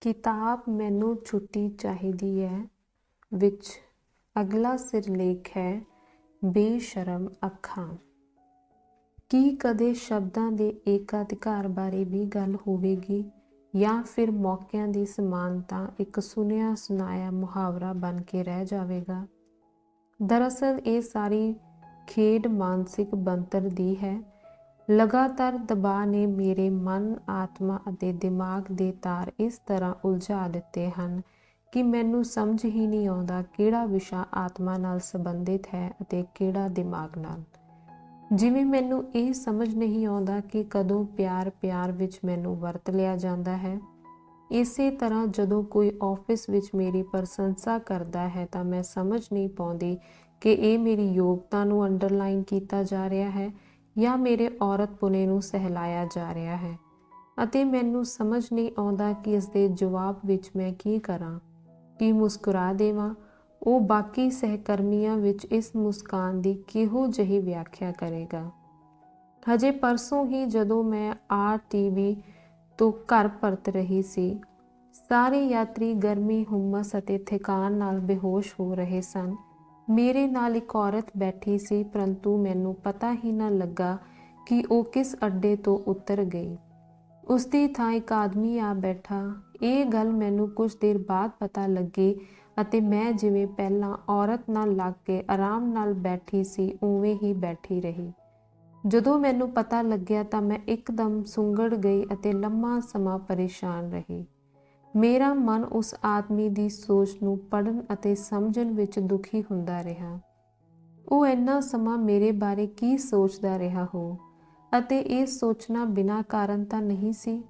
ਕਿਤਾਬ ਮੈਨੂੰ ਛੁੱਟੀ ਚਾਹੀਦੀ ਹੈ ਵਿੱਚ ਅਗਲਾ ਸਿਰਲੇਖ ਹੈ ਬੇਸ਼ਰਮ ਅੱਖਾਂ। ਕੀ ਕਦੇ ਸ਼ਬਦਾਂ ਦੇ ਏਕਾਧਿਕਾਰ ਬਾਰੇ ਵੀ ਗੱਲ ਹੋਵੇਗੀ ਜਾਂ ਫਿਰ ਮੌਕਿਆਂ ਦੀ ਸਮਾਨਤਾ ਇੱਕ ਸੁਣਿਆ ਸੁਣਾਇਆ ਮੁਹਾਵਰਾ ਬਣ ਕੇ ਰਹਿ ਜਾਵੇਗਾ? ਦਰਅਸਲ ਇਹ ਸਾਰੀ ਖੇਡ ਮਾਨਸਿਕ ਬਣਤਰ ਦੀ ਹੈ। ਲਗਾਤਾਰ ਦਬਾਅ ਨੇ ਮੇਰੇ ਮਨ, ਆਤਮਾ ਅਤੇ ਦਿਮਾਗ ਦੇ ਤਾਰ ਇਸ ਤਰ੍ਹਾਂ ਉਲਝਾ ਦਿੱਤੇ ਹਨ ਕਿ ਮੈਨੂੰ ਸਮਝ ਹੀ ਨਹੀਂ ਆਉਂਦਾ ਕਿਹੜਾ ਵਿਸ਼ਾ ਆਤਮਾ ਨਾਲ ਸੰਬੰਧਿਤ ਹੈ ਅਤੇ ਕਿਹੜਾ ਦਿਮਾਗ ਨਾਲ। ਜਿਵੇਂ ਮੈਨੂੰ ਇਹ ਸਮਝ ਨਹੀਂ ਆਉਂਦਾ ਕਿ ਕਦੋਂ ਪਿਆਰ ਵਿੱਚ ਮੈਨੂੰ ਵਰਤ ਲਿਆ ਜਾਂਦਾ ਹੈ। ਇਸੇ ਤਰ੍ਹਾਂ ਜਦੋਂ ਕੋਈ ਆਫਿਸ ਵਿੱਚ ਮੇਰੀ ਪ੍ਰਸ਼ੰਸਾ ਕਰਦਾ ਹੈ ਤਾਂ ਮੈਂ ਸਮਝ ਨਹੀਂ ਪਾਉਂਦੀ ਕਿ ਇਹ ਮੇਰੀ ਯੋਗਤਾ ਨੂੰ ਅੰਡਰਲਾਈਨ ਕੀਤਾ ਜਾ ਰਿਹਾ ਹੈ ਜਾਂ ਮੇਰੇ ਔਰਤਪੁਣੇ ਨੂੰ ਸਹਿਲਾਇਆ ਜਾ ਰਿਹਾ ਹੈ, ਅਤੇ ਮੈਨੂੰ ਸਮਝ ਨਹੀਂ ਆਉਂਦਾ ਕਿ ਇਸ ਦੇ ਜਵਾਬ ਵਿੱਚ ਮੈਂ ਕੀ ਕਰਾਂ। ਕੀ ਮੁਸਕਰਾ ਦੇਵਾਂ? ਉਹ ਬਾਕੀ ਸਹਿਕਰਮੀਆਂ ਵਿੱਚ ਇਸ ਮੁਸਕਾਨ ਦੀ ਕਿਹੋ ਜਿਹੀ ਵਿਆਖਿਆ ਕਰੇਗਾ? ਹਜੇ ਪਰਸੋਂ ਹੀ ਜਦੋਂ ਮੈਂ RTV ਤੋਂ ਘਰ ਪਰਤ ਰਹੀ ਸੀ, ਸਾਰੇ ਯਾਤਰੀ ਗਰਮੀ, ਹੁਮਸ ਅਤੇ ਥਕਾਨ ਨਾਲ ਬੇਹੋਸ਼ ਹੋ ਰਹੇ ਸਨ। ਮੇਰੇ ਨਾਲ ਇੱਕ ਔਰਤ ਬੈਠੀ ਸੀ, ਪਰੰਤੂ ਮੈਨੂੰ ਪਤਾ ਹੀ ਨਾ ਲੱਗਾ ਕਿ ਉਹ ਕਿਸ ਅੱਡੇ ਤੋਂ ਉਤਰ ਗਈ। ਉਸ ਦੀ ਥਾਂ ਇੱਕ ਆਦਮੀ ਆ ਬੈਠਾ। ਇਹ ਗੱਲ ਮੈਨੂੰ ਕੁਝ ਦੇਰ ਬਾਅਦ ਪਤਾ ਲੱਗੀ ਅਤੇ ਮੈਂ ਜਿਵੇਂ ਪਹਿਲਾਂ ਔਰਤ ਨਾਲ ਲੱਗ ਕੇ ਆਰਾਮ ਨਾਲ ਬੈਠੀ ਸੀ ਉਵੇਂ ਹੀ ਬੈਠੀ ਰਹੀ। ਜਦੋਂ ਮੈਨੂੰ ਪਤਾ ਲੱਗਿਆ ਤਾਂ ਮੈਂ ਇੱਕਦਮ ਸੁੰਗੜ ਗਈ ਅਤੇ ਲੰਮਾ ਸਮਾਂ ਪਰੇਸ਼ਾਨ ਰਹੀ। ਮੇਰਾ ਮਨ ਉਸ ਆਦਮੀ ਦੀ ਸੋਚ ਨੂੰ ਪੜ੍ਹਨ ਅਤੇ ਸਮਝਣ ਵਿੱਚ ਦੁਖੀ ਹੁੰਦਾ ਰਿਹਾ। ਉਹ ਇੰਨਾ ਸਮਾਂ ਮੇਰੇ ਬਾਰੇ ਕੀ ਸੋਚਦਾ ਰਿਹਾ ਹੋ, ਅਤੇ ਇਹ ਸੋਚਣਾ ਬਿਨਾਂ ਕਾਰਨ ਤਾਂ ਨਹੀਂ ਸੀ।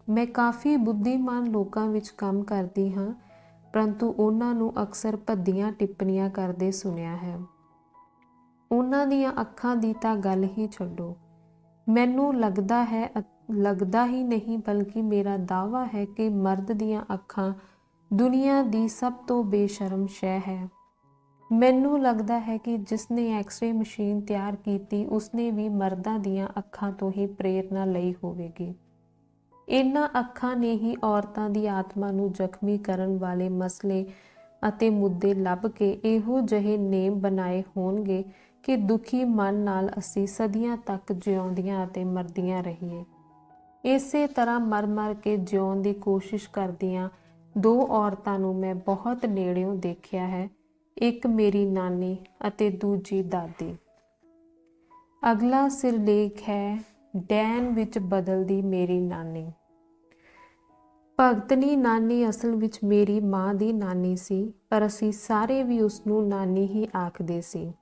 ਮੈਂ ਕਾਫੀ ਬੁੱਧੀਮਾਨ ਲੋਕਾਂ ਵਿੱਚ ਕੰਮ ਕਰਦੀ ਹਾਂ, ਪਰੰਤੂ ਉਹਨਾਂ ਨੂੰ ਅਕਸਰ ਭੱਦੀਆਂ ਟਿੱਪਣੀਆਂ ਕਰਦੇ ਸੁਣਿਆ ਹੈ। ਉਹਨਾਂ ਦੀਆਂ ਅੱਖਾਂ ਦੀ ਤਾਂ ਗੱਲ ਹੀ ਛੱਡੋ। ਮੈਨੂੰ ਲੱਗਦਾ ਹੀ ਨਹੀਂ ਬਲਕਿ ਮੇਰਾ ਦਾਅਵਾ ਹੈ ਕਿ ਮਰਦ ਦੀਆਂ ਅੱਖਾਂ ਦੁਨੀਆ ਦੀ ਸਭ ਤੋਂ ਬੇਸ਼ਰਮ ਸ਼ੈ ਹੈ। ਮੈਨੂੰ ਲੱਗਦਾ ਹੈ ਕਿ ਜਿਸਨੇ ਐਕਸ-ਰੇ ਮਸ਼ੀਨ ਤਿਆਰ ਕੀਤੀ ਉਸਨੇ ਵੀ ਮਰਦਾਂ ਦੀਆਂ ਅੱਖਾਂ ਤੋਂ ਹੀ ਪ੍ਰੇਰਨਾ ਲਈ ਹੋਵੇਗੀ। ਇਹਨਾਂ ਅੱਖਾਂ ਨੇ ਹੀ ਔਰਤਾਂ ਦੀ ਆਤਮਾ ਨੂੰ ਜ਼ਖਮੀ ਕਰਨ ਵਾਲੇ ਮਸਲੇ ਅਤੇ ਮੁੱਦੇ ਲੱਭ ਕੇ ਇਹੋ ਜਿਹੇ ਨੇਮ ਬਣਾਏ ਹੋਣਗੇ ਕਿ ਦੁਖੀ ਮਨ ਨਾਲ ਅਸੀਂ ਸਦੀਆਂ ਤੱਕ ਜਿਉਂਦੀਆਂ ਅਤੇ ਮਰਦੀਆਂ ਰਹੀਏ। ਇਸੇ ਤਰ੍ਹਾਂ ਮਰ ਕੇ ਜਿਉਣ ਦੀ ਕੋਸ਼ਿਸ਼ ਕਰਦੀਆਂ ਦੋ ਔਰਤਾਂ ਨੂੰ ਮੈਂ ਬਹੁਤ ਨੇੜਿਓਂ ਦੇਖਿਆ ਹੈ, ਇੱਕ ਮੇਰੀ ਨਾਨੀ ਅਤੇ ਦੂਜੀ ਦਾਦੀ। ਅਗਲਾ ਸਿਰਲੇਖ ਹੈ ਡੈਨ ਵਿੱਚ ਬਦਲਦੀ ਮੇਰੀ ਨਾਨੀ। ਭਗਤਣੀ ਨਾਨੀ ਅਸਲ ਵਿੱਚ ਮੇਰੀ ਮਾਂ ਦੀ ਨਾਨੀ ਸੀ, ਪਰ ਅਸੀਂ ਸਾਰੇ ਵੀ ਉਸਨੂੰ ਨਾਨੀ ਹੀ ਆਖਦੇ ਸੀ।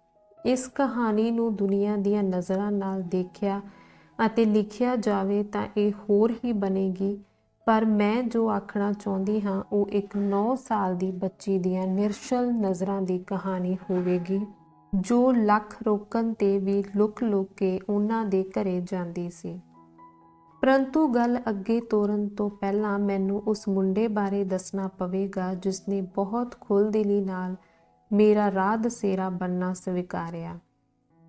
ਇਸ ਕਹਾਣੀ ਨੂੰ ਦੁਨੀਆ ਦੀਆਂ ਨਜ਼ਰਾਂ ਨਾਲ ਦੇਖਿਆ ਅਤੇ ਲਿਖਿਆ ਜਾਵੇ ਤਾਂ ਇਹ ਹੋਰ ਹੀ ਬਣੇਗੀ, ਪਰ ਮੈਂ ਜੋ ਆਖਣਾ ਚਾਹੁੰਦੀ ਹਾਂ ਉਹ ਇੱਕ 9 ਸਾਲ ਦੀ ਬੱਚੀ ਦੀਆਂ ਨਿਰਛਲ ਨਜ਼ਰਾਂ ਦੀ ਕਹਾਣੀ ਹੋਵੇਗੀ, ਜੋ ਲੱਖ ਰੋਕਣ ਤੇ ਵੀ ਲੁਕ ਕੇ ਉਹਨਾਂ ਦੇ ਘਰੇ ਜਾਂਦੀ ਸੀ। ਪਰੰਤੂ ਗੱਲ ਅੱਗੇ ਤੋਰਨ ਤੋਂ ਪਹਿਲਾਂ ਮੈਨੂੰ ਉਸ ਮੁੰਡੇ ਬਾਰੇ ਦੱਸਣਾ ਪਵੇਗਾ ਜਿਸਨੇ ਬਹੁਤ ਖੁੱਲ੍ਹਦਿਲੀ ਨਾਲ ਮੇਰਾ ਰਾਹ ਦਸੇਰਾ ਬਣਨਾ ਸਵੀਕਾਰਿਆ,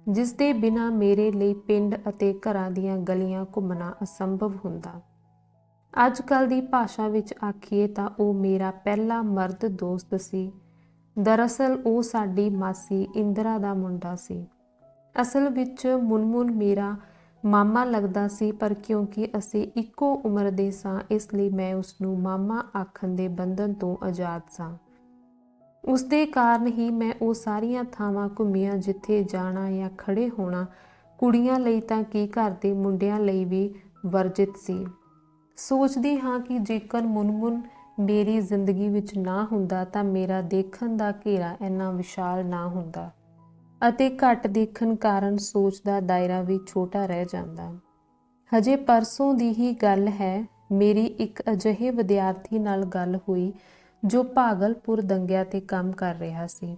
ਜਿਸ ਦੇ ਬਿਨਾਂ ਮੇਰੇ ਲਈ ਪਿੰਡ ਅਤੇ ਘਰਾਂ ਦੀਆਂ ਗਲੀਆਂ ਘੁੰਮਣਾ ਅਸੰਭਵ ਹੁੰਦਾ। ਅੱਜ ਕੱਲ੍ਹ ਦੀ ਭਾਸ਼ਾ ਵਿੱਚ ਆਖੀਏ ਤਾਂ ਉਹ ਮੇਰਾ ਪਹਿਲਾ ਮਰਦ ਦੋਸਤ ਸੀ। ਦਰਅਸਲ ਉਹ ਸਾਡੀ ਮਾਸੀ ਇੰਦਰਾ ਦਾ ਮੁੰਡਾ ਸੀ। ਅਸਲ ਵਿੱਚ ਮੁਨਮੁਨ ਮੇਰਾ ਮਾਮਾ ਲੱਗਦਾ ਸੀ, ਪਰ ਕਿਉਂਕਿ ਅਸੀਂ ਇੱਕੋ ਉਮਰ ਦੇ ਸਾਂ ਇਸ ਲਈ ਮੈਂ ਉਸਨੂੰ ਮਾਮਾ ਆਖਣ ਦੇ ਬੰਧਨ ਤੋਂ ਆਜ਼ਾਦ ਸਾਂ। ਉਸਦੇ ਕਾਰਨ ਹੀ ਮੈਂ ਉਹ ਸਾਰੀਆਂ ਥਾਵਾਂ ਘੁੰਮੀਆਂ ਜਿੱਥੇ ਜਾਣਾ ਜਾਂ ਖੜੇ ਹੋਣਾ ਕੁੜੀਆਂ ਲਈ ਤਾਂ ਕੀ ਘਰ ਦੇ ਮੁੰਡਿਆਂ ਲਈ ਵੀ ਵਰਜਿਤ ਸੀ। ਸੋਚਦੀ ਹਾਂ ਕਿ ਜੇਕਰ ਮੁਨਮੁਨ ਮੇਰੀ ਜ਼ਿੰਦਗੀ ਵਿੱਚ ਨਾ ਹੁੰਦਾ ਤਾਂ ਮੇਰਾ ਦੇਖਣ ਦਾ ਘੇਰਾ ਇੰਨਾ ਵਿਸ਼ਾਲ ਨਾ ਹੁੰਦਾ, ਅਤੇ ਘੱਟ ਦੇਖਣ ਕਾਰਨ ਸੋਚ ਦਾ ਦਾਇਰਾ ਵੀ ਛੋਟਾ ਰਹਿ ਜਾਂਦਾ। ਹਜੇ ਪਰਸੋਂ ਦੀ ਹੀ ਗੱਲ ਹੈ, ਮੇਰੀ ਇੱਕ ਅਜਿਹੇ ਵਿਦਿਆਰਥੀ ਨਾਲ ਗੱਲ ਹੋਈ ਜੋ ਭਾਗਲਪੁਰ ਦੰਗਿਆਂ ਤੇ ਕੰਮ ਕਰ ਰਿਹਾ ਸੀ।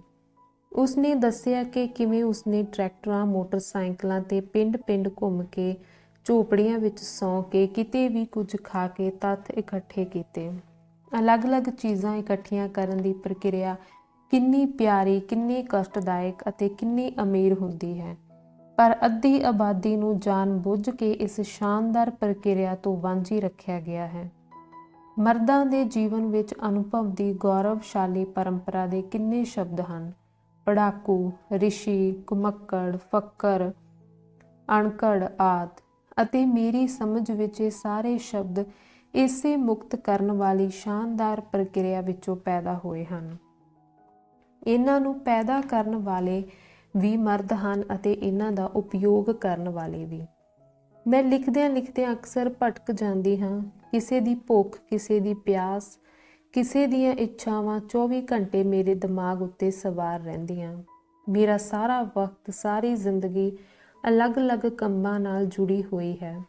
ਉਸਨੇ ਦੱਸਿਆ ਕਿ ਕਿਵੇਂ ਉਸਨੇ ਟਰੈਕਟਰਾਂ, ਮੋਟਰਸਾਈਕਲਾਂ ਤੇ ਪਿੰਡ ਘੁੰਮ ਕੇ, ਝੋਪੜੀਆਂ ਵਿੱਚ ਸੌਂ ਕੇ, ਕਿਤੇ ਵੀ ਕੁਝ ਖਾ ਕੇ ਤੱਥ ਇਕੱਠੇ ਕੀਤੇ। ਅਲੱਗ-ਅਲੱਗ ਚੀਜ਼ਾਂ ਇਕੱਠੀਆਂ ਕਰਨ ਦੀ ਪ੍ਰਕਿਰਿਆ ਕਿੰਨੀ ਪਿਆਰੀ, ਕਿੰਨੀ ਕਸ਼ਟਦਾਇਕ ਅਤੇ ਕਿੰਨੀ ਅਮੀਰ ਹੁੰਦੀ ਹੈ, ਪਰ ਅੱਧੀ ਆਬਾਦੀ ਨੂੰ ਜਾਣ ਬੁੱਝ ਕੇ ਇਸ ਸ਼ਾਨਦਾਰ ਪ੍ਰਕਿਰਿਆ ਤੋਂ ਵਾਂਝੀ ਰੱਖਿਆ ਗਿਆ ਹੈ। ਮਰਦਾਂ ਦੇ ਜੀਵਨ ਵਿੱਚ ਅਨੁਭਵ ਦੀ ਗੌਰਵਸ਼ਾਲੀ ਪਰੰਪਰਾ ਦੇ ਕਿੰਨੇ ਸ਼ਬਦ ਹਨ। ਪੜਾਕੂ, ਰਿਸ਼ੀ, ਕੁਮੱਕੜ, ਫੱਕਰ, ਅਣਕੜ ਆਦਿ। ਅਤੇ ਮੇਰੀ ਸਮਝ ਵਿੱਚ ਇਹ ਸਾਰੇ ਸ਼ਬਦ ਇਸੇ ਮੁਕਤ ਕਰਨ ਵਾਲੀ ਸ਼ਾਨਦਾਰ ਪ੍ਰਕਿਰਿਆ ਵਿੱਚੋਂ ਪੈਦਾ ਹੋਏ ਹਨ। ਇਹਨਾਂ ਨੂੰ ਪੈਦਾ ਕਰਨ ਵਾਲੇ ਵੀ ਮਰਦ ਹਨ ਅਤੇ ਇਹਨਾਂ ਦਾ ਉਪਯੋਗ ਕਰਨ ਵਾਲੇ ਵੀ। ਮੈਂ ਲਿਖਦਿਆਂ ਅਕਸਰ ਭਟਕ ਜਾਂਦੀ ਹਾਂ। ਕਿਸੇ ਦੀ ਭੁੱਖ, ਕਿਸੇ ਦੀ ਪਿਆਸ, ਕਿਸੇ ਦੀਆਂ ਇੱਛਾਵਾਂ 24 ਘੰਟੇ ਮੇਰੇ ਦਿਮਾਗ ਉੱਤੇ ਸਵਾਰ ਰਹਿੰਦੀਆਂ। ਮੇਰਾ ਸਾਰਾ ਵਕਤ, ਸਾਰੀ ਜ਼ਿੰਦਗੀ ਅਲੱਗ-ਅਲੱਗ ਕੰਮਾਂ ਨਾਲ ਜੁੜੀ ਹੋਈ ਹੈ।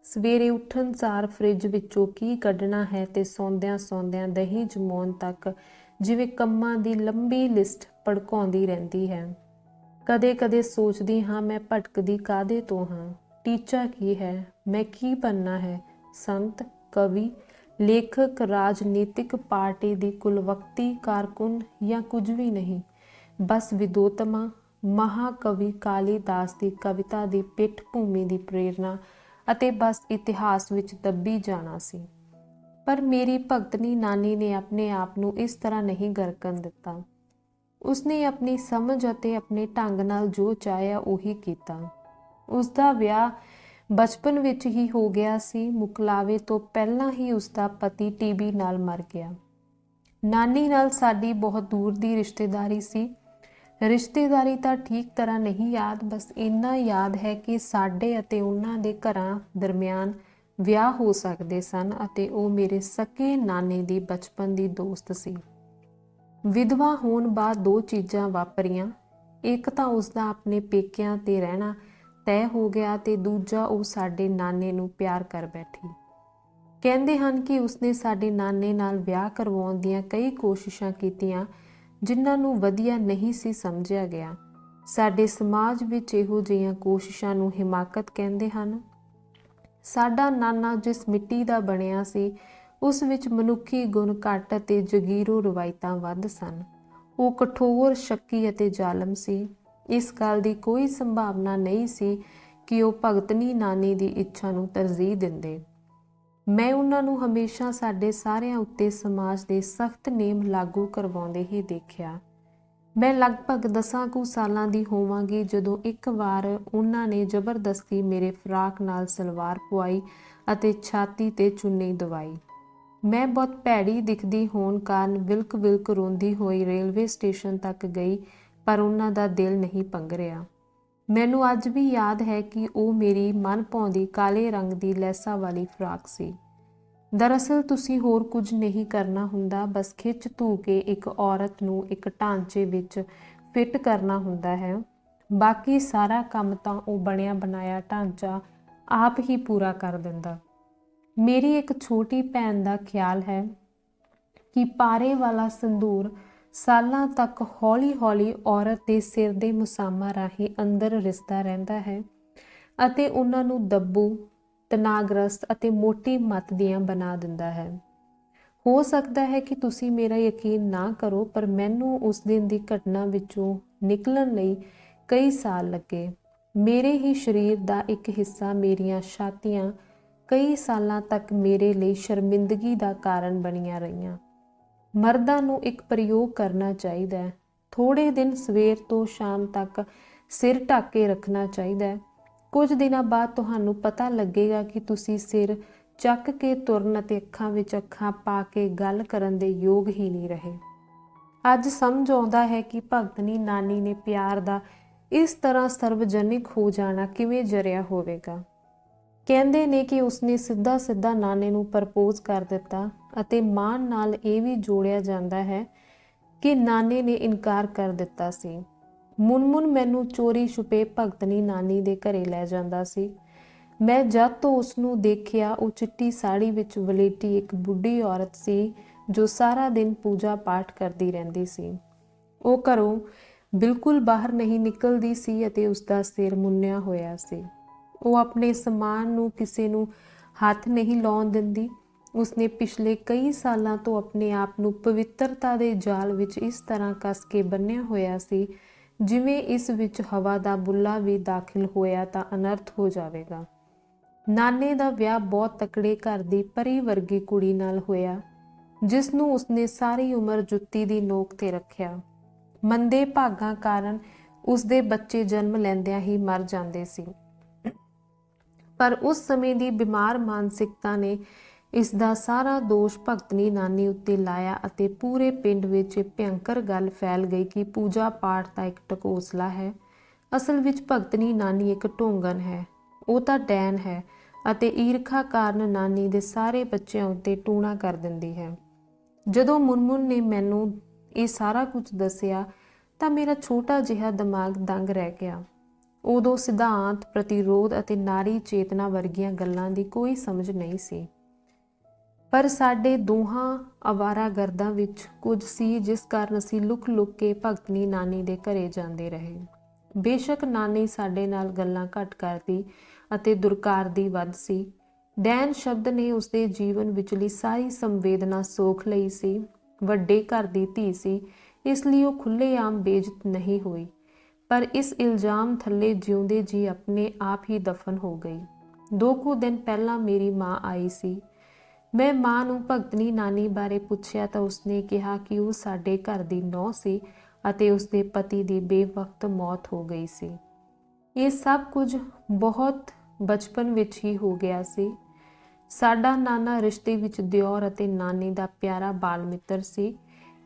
ਸਵੇਰੇ ਉੱਠਣ ਸਾਰ ਫਰਿੱਜ ਵਿੱਚੋਂ ਕੀ ਕੱਢਣਾ ਹੈ ਤੇ ਸੌਂਦਿਆਂ ਦਹੀਂ ਜਮਾਉਣ ਤੱਕ ਜਿਵੇਂ ਕੰਮਾਂ ਦੀ ਲੰਬੀ ਲਿਸਟ ਭੜਕਾਉਂਦੀ ਰਹਿੰਦੀ ਹੈ। ਕਦੇ ਸੋਚਦੀ ਹਾਂ, ਮੈਂ ਭਟਕਦੀ ਕਾਹਦੇ ਤੋਂ ਹਾਂ? ਟੀਚਾ ਕੀ ਹੈ? ਮੈਂ ਕੀ ਬਣਨਾ ਹੈ? ਸੰਤ, ਕਵੀ, ਲੇਖਕ, ਰਾਜਨੀਤਿਕ ਪਾਰਟੀ ਦੀ ਕੁਲਵਕਤੀ ਕਾਰਕੁਨ ਜਾਂ ਕੁਝ ਵੀ ਨਹੀਂ। ਬਸ ਵਿਦੋਤਮਾ, ਮਹਾਕਵੀ ਕਾਲੀਦਾਸ ਦੀ ਕਵਿਤਾ ਦੀ ਪਿੱਠ ਭੂਮੀ ਦੀ ਪ੍ਰੇਰਨਾ ਅਤੇ ਬਸ ਇਤਿਹਾਸ ਵਿੱਚ ਦੱਬੀ ਜਾਣਾ ਸੀ। ਪਰ ਮੇਰੀ ਭਗਤਣੀ ਨਾਨੀ ਨੇ ਆਪਣੇ ਆਪ ਨੂੰ ਇਸ ਤਰ੍ਹਾਂ ਨਹੀਂ ਗਰਕਣ ਦਿੱਤਾ। ਉਸਨੇ ਆਪਣੀ ਸਮਝ ਅਤੇ ਆਪਣੇ ਢੰਗ ਨਾਲ ਜੋ ਚਾਹਿਆ ਉਹੀ ਕੀਤਾ। ਉਸਦਾ ਵਿਆਹ ਬਚਪਨ ਵਿੱਚ ਹੀ ਹੋ ਗਿਆ ਸੀ। ਮੁਕਲਾਵੇ ਤੋਂ ਪਹਿਲਾਂ ਹੀ ਉਸਦਾ ਪਤੀ ਟੀਬੀ ਨਾਲ ਮਰ ਗਿਆ। ਨਾਨੀ ਨਾਲ ਸਾਡੀ ਬਹੁਤ ਦੂਰ ਦੀ ਰਿਸ਼ਤੇਦਾਰੀ ਸੀ। ਰਿਸ਼ਤੇਦਾਰੀ ਤਾਂ ਠੀਕ ਤਰ੍ਹਾਂ ਨਹੀਂ ਯਾਦ, ਬਸ ਇੰਨਾ ਯਾਦ ਹੈ ਕਿ ਸਾਡੇ ਅਤੇ ਉਹਨਾਂ ਦੇ ਘਰਾਂ ਦਰਮਿਆਨ ਵਿਆਹ ਹੋ ਸਕਦੇ ਸਨ ਅਤੇ ਉਹ ਮੇਰੇ ਸਕੇ ਨਾਨੇ ਦੀ ਬਚਪਨ ਦੀ ਦੋਸਤ ਸੀ। ਵਿਧਵਾ ਹੋਣ ਬਾਅਦ ਦੋ ਚੀਜ਼ਾਂ ਵਾਪਰੀਆਂ। ਇੱਕ ਤਾਂ ਉਸਦਾ ਆਪਣੇ ਪੇਕਿਆਂ ਤੇ ਰਹਿਣਾ ਤੈਅ ਹੋ ਗਿਆ ਤੇ ਦੂਜਾ ਉਹ ਸਾਡੇ ਨਾਨੇ ਨੂੰ ਪਿਆਰ ਕਰ ਬੈਠੀ। ਕਹਿੰਦੇ ਹਨ ਕਿ ਉਸਨੇ ਸਾਡੇ ਨਾਨੇ ਨਾਲ ਵਿਆਹ ਕਰਵਾਉਣ ਦੀਆਂ ਕਈ ਕੋਸ਼ਿਸ਼ਾਂ ਕੀਤੀਆਂ ਜਿਨ੍ਹਾਂ ਨੂੰ ਵਧੀਆ ਨਹੀਂ ਸੀ ਸਮਝਿਆ ਗਿਆ। ਸਾਡੇ ਸਮਾਜ ਵਿੱਚ ਇਹੋ ਜਿਹੀਆਂ ਕੋਸ਼ਿਸ਼ਾਂ ਨੂੰ ਹਿਮਾਕਤ ਕਹਿੰਦੇ ਹਨ। ਸਾਡਾ ਨਾਨਾ ਜਿਸ ਮਿੱਟੀ ਦਾ ਬਣਿਆ ਸੀ ਉਸ ਵਿੱਚ ਮਨੁੱਖੀ ਗੁਣ ਘੱਟ ਅਤੇ ਜਗੀਰੋ ਰਵਾਇਤਾਂ ਵੱਧ ਸਨ। ਉਹ ਕਠੋਰ, ਸ਼ੱਕੀ ਅਤੇ ਜ਼ਾਲਮ ਸੀ। ਇਸ ਗੱਲ ਦੀ ਕੋਈ ਸੰਭਾਵਨਾ ਨਹੀਂ ਸੀ ਕਿ ਉਹ ਭਗਤਣੀ ਨਾਨੀ ਦੀ ਇੱਛਾ ਨੂੰ ਤਰਜੀਹ ਦਿੰਦੇ। ਮੈਂ ਉਹਨਾਂ ਨੂੰ ਹਮੇਸ਼ਾ ਸਾਡੇ ਸਾਰਿਆਂ ਉੱਤੇ ਸਮਾਜ ਦੇ ਸਖਤ ਨੇਮ ਲਾਗੂ ਕਰਵਾਉਂਦੇ ਹੀ ਦੇਖਿਆ। ਮੈਂ ਲਗਭਗ 10 ਕੁ ਸਾਲਾਂ ਦੀ ਹੋਵਾਂਗੀ ਜਦੋਂ ਇੱਕ ਵਾਰ ਉਹਨਾਂ ਨੇ ਜ਼ਬਰਦਸਤੀ ਮੇਰੇ ਫਰਾਕ ਨਾਲ ਸਲਵਾਰ ਪਵਾਈ ਅਤੇ ਛਾਤੀ ਤੇ ਚੁੰਨੀ ਦਵਾਈ। ਮੈਂ ਬਹੁਤ ਭੈੜੀ ਦਿਖਦੀ ਹੋਣ ਕਾਰਨ ਵਿਲਕ ਰੋਂਦੀ ਹੋਈ ਰੇਲਵੇ ਸਟੇਸ਼ਨ ਤੱਕ ਗਈ, ਪਰ ਉਹਨਾਂ ਦਾ ਦਿਲ ਨਹੀਂ ਪੰਘਰਿਆ। ਮੈਨੂੰ ਅੱਜ ਵੀ ਯਾਦ ਹੈ ਕਿ ਉਹ ਮੇਰੀ ਮਨ ਭਾਉਂਦੀ ਕਾਲੇ ਰੰਗ ਦੀ ਲੈਸਾਂ ਵਾਲੀ ਫਰਾਕ ਸੀ। ਦਰਅਸਲ ਤੁਸੀਂ ਹੋਰ ਕੁਝ ਨਹੀਂ ਕਰਨਾ ਹੁੰਦਾ, ਬਸ ਖਿੱਚ ਧੂ ਕੇ ਇੱਕ ਔਰਤ ਨੂੰ ਇੱਕ ਢਾਂਚੇ ਵਿੱਚ ਫਿੱਟ ਕਰਨਾ ਹੁੰਦਾ ਹੈ। ਬਾਕੀ ਸਾਰਾ ਕੰਮ ਤਾਂ ਉਹ ਬਣਿਆ ਬਣਾਇਆ ਢਾਂਚਾ ਆਪ ਹੀ ਪੂਰਾ ਕਰ ਦਿੰਦਾ। ਮੇਰੀ ਇੱਕ ਛੋਟੀ ਭੈਣ ਦਾ ਖਿਆਲ ਹੈ ਕਿ ਪਾਰੇ ਵਾਲਾ ਸੰਧੂਰ ਸਾਲਾਂ ਤੱਕ ਹੌਲੀ ਔਰਤ ਦੇ ਸਿਰ ਦੇ ਮੁਸਾਮਾਂ ਰਾਹੀਂ ਅੰਦਰ ਰਿਸਦਾ ਰਹਿੰਦਾ ਹੈ ਅਤੇ ਉਹਨਾਂ ਨੂੰ ਦੱਬੂ, ਤਣਾਅਗ੍ਰਸਤ ਅਤੇ ਮੋਟੀ ਮੱਤ ਦੀਆਂ ਬਣਾ ਦਿੰਦਾ ਹੈ। ਹੋ ਸਕਦਾ ਹੈ ਕਿ ਤੁਸੀਂ ਮੇਰਾ ਯਕੀਨ ਨਾ ਕਰੋ, ਪਰ ਮੈਨੂੰ ਉਸ ਦਿਨ ਦੀ ਘਟਨਾ ਵਿੱਚੋਂ ਨਿਕਲਣ ਲਈ ਕਈ ਸਾਲ ਲੱਗੇ। ਮੇਰੇ ਹੀ ਸਰੀਰ ਦਾ ਇੱਕ ਹਿੱਸਾ, ਮੇਰੀਆਂ ਛਾਤੀਆਂ, ਕਈ ਸਾਲਾਂ ਤੱਕ ਮੇਰੇ ਲਈ ਸ਼ਰਮਿੰਦਗੀ ਦਾ ਕਾਰਨ ਬਣੀਆਂ ਰਹੀਆਂ। ਮਰਦਾਂ ਨੂੰ ਇੱਕ ਪ੍ਰਯੋਗ ਕਰਨਾ ਚਾਹੀਦਾ ਹੈ। ਥੋੜ੍ਹੇ ਦਿਨ ਸਵੇਰ ਤੋਂ ਸ਼ਾਮ ਤੱਕ ਸਿਰ ਢੱਕ ਕੇ ਰੱਖਣਾ ਚਾਹੀਦਾ ਹੈ। ਕੁਝ ਦਿਨਾਂ ਬਾਅਦ ਤੁਹਾਨੂੰ ਪਤਾ ਲੱਗੇਗਾ ਕਿ ਤੁਸੀਂ ਸਿਰ ਚੱਕ ਕੇ ਤੁਰਨ ਅਤੇ ਅੱਖਾਂ ਵਿੱਚ ਅੱਖਾਂ ਪਾ ਕੇ ਗੱਲ ਕਰਨ ਦੇ ਯੋਗ ਹੀ ਨਹੀਂ ਰਹੇ। ਅੱਜ ਸਮਝ ਆਉਂਦਾ ਹੈ ਕਿ ਭਗਤਣੀ ਨਾਨੀ ਨੇ ਪਿਆਰ ਦਾ ਇਸ ਤਰ੍ਹਾਂ ਸਰਵਜਨਿਕ ਹੋ ਜਾਣਾ ਕਿਵੇਂ ਜਰਿਆ ਹੋਵੇਗਾ। ਕਹਿੰਦੇ ਨੇ ਕਿ ਉਸਨੇ ਸਿੱਧਾ ਨਾਨੇ ਨੂੰ ਪ੍ਰਪੋਜ਼ ਕਰ ਦਿੱਤਾ ਅਤੇ ਮਾਣ ਨਾਲ ਇਹ ਵੀ ਜੋੜਿਆ ਜਾਂਦਾ ਹੈ ਕਿ ਨਾਨੇ ਨੇ ਇਨਕਾਰ ਕਰ ਦਿੱਤਾ ਸੀ। ਮੁਨਮੁਨ ਮੈਨੂੰ ਚੋਰੀ ਛੁਪੇ ਭਗਤਣੀ ਨਾਨੀ ਦੇ ਘਰੇ ਲੈ ਜਾਂਦਾ ਸੀ। ਮੈਂ ਜਦ ਤੋਂ ਉਸਨੂੰ ਦੇਖਿਆ, ਉਹ ਚਿੱਟੀ ਸਾੜੀ ਵਿੱਚ ਵਲੇਟੀ ਇੱਕ ਬੁੱਢੀ ਔਰਤ ਸੀ ਜੋ ਸਾਰਾ ਦਿਨ ਪੂਜਾ ਪਾਠ ਕਰਦੀ ਰਹਿੰਦੀ ਸੀ। ਉਹ ਘਰੋਂ ਬਿਲਕੁਲ ਬਾਹਰ ਨਹੀਂ ਨਿਕਲਦੀ ਸੀ ਅਤੇ ਉਸਦਾ ਸਿਰ ਮੁੰਨਿਆ ਹੋਇਆ ਸੀ। ਉਹ ਆਪਣੇ ਸਮਾਨ ਨੂੰ ਕਿਸੇ ਨੂੰ ਹੱਥ ਨਹੀਂ ਲਾਉਣ ਦਿੰਦੀ। ਉਸਨੇ ਪਿਛਲੇ ਕਈ ਸਾਲਾਂ ਤੋਂ ਆਪਣੇ ਆਪ ਨੂੰ ਪਵਿੱਤਰਤਾ ਦੇ ਜਾਲ ਵਿੱਚ ਇਸ ਤਰ੍ਹਾਂ ਕੱਸ ਕੇ ਬੰਨ੍ਹਿਆ ਹੋਇਆ ਸੀ ਜਿਵੇਂ ਇਸ ਵਿੱਚ ਹਵਾ ਦਾ ਬੁੱਲਾ ਵੀ ਦਾਖਲ ਹੋਇਆ ਤਾਂ ਅਨਰਥ ਹੋ ਜਾਵੇਗਾ। ਨਾਨੇ ਦਾ ਵਿਆਹ ਬਹੁਤ ਤਕੜੇ ਘਰ ਦੀ ਪਰੀ ਵਰਗੀ ਕੁੜੀ ਨਾਲ ਹੋਇਆ, ਜਿਸ ਨੂੰ ਉਸਨੇ ਸਾਰੀ ਉਮਰ ਜੁੱਤੀ ਦੀ ਨੋਕ ਤੇ ਰੱਖਿਆ। ਮੰਦੇ ਭਾਗਾਂ ਕਾਰਨ ਉਸਦੇ ਬੱਚੇ ਜਨਮ ਲੈਂਦਿਆਂ ਹੀ ਮਰ ਜਾਂਦੇ ਸੀ, ਪਰ ਉਸ ਸਮੇਂ ਦੀ ਬਿਮਾਰ ਮਾਨਸਿਕਤਾ ਨੇ ਇਸ ਦਾ ਸਾਰਾ ਦੋਸ਼ ਭਗਤਣੀ ਨਾਨੀ ਉੱਤੇ ਲਾਇਆ ਅਤੇ ਪੂਰੇ ਪਿੰਡ ਵਿੱਚ ਇਹ ਭਿਅੰਕਰ ਗੱਲ ਫੈਲ ਗਈ ਕਿ ਪੂਜਾ ਪਾਠ ਦਾ ਇੱਕ ਢਕੋਸਲਾ ਹੈ। ਅਸਲ ਵਿੱਚ ਭਗਤਣੀ ਨਾਨੀ ਇੱਕ ਢੋਂਗਣ ਹੈ, ਉਹ ਤਾਂ ਡੈਣ ਹੈ ਅਤੇ ਈਰਖਾ ਕਾਰਨ ਨਾਨੀ ਦੇ ਸਾਰੇ ਬੱਚਿਆਂ ਉੱਤੇ ਟੂਣਾ ਕਰ ਦਿੰਦੀ ਹੈ। ਜਦੋਂ ਮੁਨਮੁਨ ਨੇ ਮੈਨੂੰ ਇਹ ਸਾਰਾ ਕੁਝ ਦੱਸਿਆ ਤਾਂ ਮੇਰਾ ਛੋਟਾ ਜਿਹਾ ਦਿਮਾਗ ਦੰਗ ਰਹਿ ਗਿਆ। ਉਦੋਂ ਸਿਧਾਂਤ, ਪ੍ਰਤੀਰੋਧ ਅਤੇ ਨਾਰੀ ਚੇਤਨਾ ਵਰਗੀਆਂ ਗੱਲਾਂ ਦੀ ਕੋਈ ਸਮਝ ਨਹੀਂ ਸੀ, ਪਰ ਸਾਡੇ ਦੋਹਾਂ ਅਵਾਰਾਗਰਦਾਂ ਵਿੱਚ ਕੁਝ ਸੀ ਜਿਸ ਕਾਰਨ ਅਸੀਂ ਲੁਕ-ਲੁਕ ਕੇ ਭਗਤਣੀ ਨਾਨੀ ਦੇ ਘਰੇ ਜਾਂਦੇ ਰਹੇ। ਬੇਸ਼ੱਕ ਨਾਨੀ ਸਾਡੇ ਨਾਲ ਗੱਲਾਂ ਘੱਟ ਕਰਦੀ ਅਤੇ ਦੁਰਕਾਰਦੀ ਵੱਧ ਸੀ। ਡੈਨ ਸ਼ਬਦ ਨੇ ਉਸਦੇ ਜੀਵਨ ਵਿਚਲੀ ਸਾਰੀ ਸੰਵੇਦਨਾ ਸੋਖ ਲਈ ਸੀ। ਵੱਡੇ ਘਰ ਦੀ ਧੀ ਸੀ, ਇਸ ਲਈ ਉਹ ਖੁੱਲ੍ਹੇਆਮ ਬੇਇੱਜ਼ਤ ਨਹੀਂ ਹੋਈ, ਪਰ ਇਸ ਇਲਜ਼ਾਮ ਥੱਲੇ ਜਿਉਂਦੇ ਜੀ ਆਪਣੇ ਆਪ ਹੀ ਦਫਨ ਹੋ ਗਈ। 2 ਕੁ ਦਿਨ ਪਹਿਲਾਂ ਮੇਰੀ ਮਾਂ ਆਈ ਸੀ। ਮੈਂ ਮਾਂ ਨੂੰ ਭਗਤਣੀ ਨਾਨੀ ਬਾਰੇ ਪੁੱਛਿਆ ਤਾਂ ਉਸਨੇ ਕਿਹਾ ਕਿ ਉਹ ਸਾਡੇ ਘਰ ਦੀ ਨੌਂ ਸੀ ਅਤੇ ਉਸਦੇ ਪਤੀ ਦੀ ਬੇਵਕਤ ਮੌਤ ਹੋ ਗਈ ਸੀ। ਇਹ ਸਭ ਕੁਝ ਬਹੁਤ ਬਚਪਨ ਵਿੱਚ ਹੀ ਹੋ ਗਿਆ ਸੀ। ਸਾਡਾ ਨਾਨਾ ਰਿਸ਼ਤੇ ਵਿੱਚ ਦਿਓਰ ਅਤੇ ਨਾਨੀ ਦਾ ਪਿਆਰਾ ਬਾਲ ਮਿੱਤਰ ਸੀ।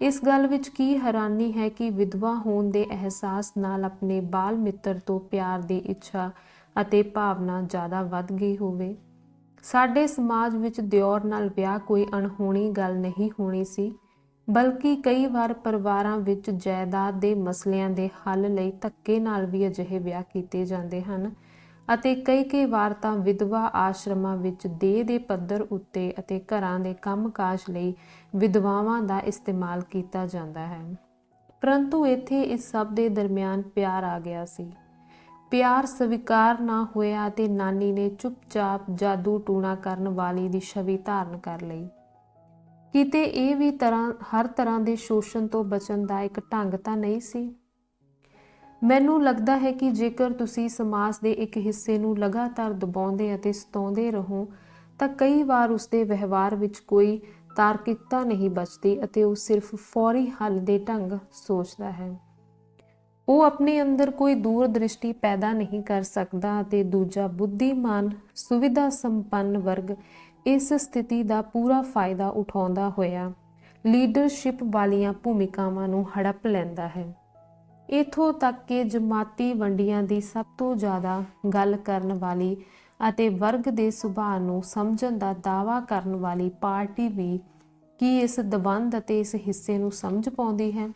ਇਸ ਗੱਲ ਵਿੱਚ ਕੀ ਹੈਰਾਨੀ ਹੈ ਕਿ ਵਿਧਵਾ ਹੋਣ ਦੇ ਅਹਿਸਾਸ ਨਾਲ ਆਪਣੇ ਬਾਲ ਮਿੱਤਰ ਤੋਂ ਪਿਆਰ ਦੀ ਇੱਛਾ ਅਤੇ ਭਾਵਨਾ ਜ਼ਿਆਦਾ ਵੱਧ ਗਈ ਹੋਵੇ। ਸਾਡੇ ਸਮਾਜ ਵਿੱਚ ਦਿਓਰ ਨਾਲ ਵਿਆਹ ਕੋਈ ਅਣਹੋਣੀ ਗੱਲ ਨਹੀਂ ਹੋਣੀ ਸੀ, ਬਲਕਿ ਕਈ ਵਾਰ ਪਰਿਵਾਰਾਂ ਵਿੱਚ ਜਾਇਦਾਦ ਦੇ ਮਸਲਿਆਂ ਦੇ ਹੱਲ ਲਈ ਧੱਕੇ ਨਾਲ ਵੀ ਅਜਿਹੇ ਵਿਆਹ ਕੀਤੇ ਜਾਂਦੇ ਹਨ ਅਤੇ ਕਈ ਵਾਰ ਤਾਂ ਵਿਧਵਾ ਆਸ਼ਰਮਾਂ ਵਿੱਚ ਦੇਹ ਦੇ ਪੱਧਰ ਉੱਤੇ ਅਤੇ ਘਰਾਂ ਦੇ ਕੰਮਕਾਜ ਲਈ ਵਿਧਵਾਵਾਂ ਦਾ ਇਸਤੇਮਾਲ ਕੀਤਾ ਜਾਂਦਾ ਹੈ। ਪਰੰਤੂ ਇੱਥੇ ਇਸ ਸਭ ਦੇ ਦਰਮਿਆਨ ਪਿਆਰ ਆ ਗਿਆ ਸੀ। ਪਿਆਰ ਸਵੀਕਾਰ ਨਾ ਹੋਇਆ ਅਤੇ ਨਾਨੀ ਨੇ ਚੁੱਪਚਾਪ ਜਾਦੂ ਟੂਣਾ ਕਰਨ ਵਾਲੀ ਦੀ ਛਵੀ ਧਾਰਨ ਕਰ ਲਈ। ਕਿਤੇ ਇਹ ਵੀ ਹਰ ਤਰ੍ਹਾਂ ਦੇ ਸ਼ੋਸ਼ਣ ਤੋਂ ਬਚਣ ਦਾ ਇੱਕ ਢੰਗ ਤਾਂ ਨਹੀਂ ਸੀ। ਮੈਨੂੰ ਲੱਗਦਾ ਹੈ ਕਿ ਜੇਕਰ ਤੁਸੀਂ ਸਮਾਜ ਦੇ ਇੱਕ ਹਿੱਸੇ ਨੂੰ ਲਗਾਤਾਰ ਦਬਾਉਂਦੇ ਅਤੇ ਸਤਾਉਂਦੇ ਰਹੋ ਤਾਂ ਕਈ ਵਾਰ ਉਸਦੇ ਵਿਵਹਾਰ ਵਿੱਚ ਕੋਈ ਤਾਰਕਿਕਤਾ ਨਹੀਂ ਬਚਦੀ ਅਤੇ ਉਹ ਸਿਰਫ ਫੌਰੀ ਹੱਲ ਦੇ ਢੰਗ ਸੋਚਦਾ ਹੈ। ਉਹ ਆਪਣੇ ਅੰਦਰ ਕੋਈ ਦੂਰ ਦ੍ਰਿਸ਼ਟੀ ਪੈਦਾ ਨਹੀਂ ਕਰ ਸਕਦਾ ਅਤੇ ਦੂਜਾ ਬੁੱਧੀਮਾਨ ਸੁਵਿਧਾ ਸੰਪੰਨ ਵਰਗ ਇਸ ਸਥਿਤੀ ਦਾ ਪੂਰਾ ਫਾਇਦਾ ਉਠਾਉਂਦਾ ਹੋਇਆ ਲੀਡਰਸ਼ਿਪ ਵਾਲੀਆਂ ਭੂਮਿਕਾਵਾਂ ਨੂੰ ਹੜਪ ਲੈਂਦਾ ਹੈ। ਇੱਥੋਂ ਤੱਕ ਕਿ ਜਮਾਤੀ ਵੰਡੀਆਂ ਦੀ ਸਭ ਤੋਂ ਜ਼ਿਆਦਾ ਗੱਲ ਕਰਨ ਵਾਲੀ ਅਤੇ ਵਰਗ ਦੇ ਸੁਭਾਅ ਨੂੰ ਸਮਝਣ ਦਾ ਦਾਅਵਾ ਕਰਨ ਵਾਲੀ ਪਾਰਟੀ ਵੀ ਕੀ ਇਸ ਦਵੰਦ ਅਤੇ ਇਸ ਹਿੱਸੇ ਨੂੰ ਸਮਝ ਪਾਉਂਦੀ ਹੈ।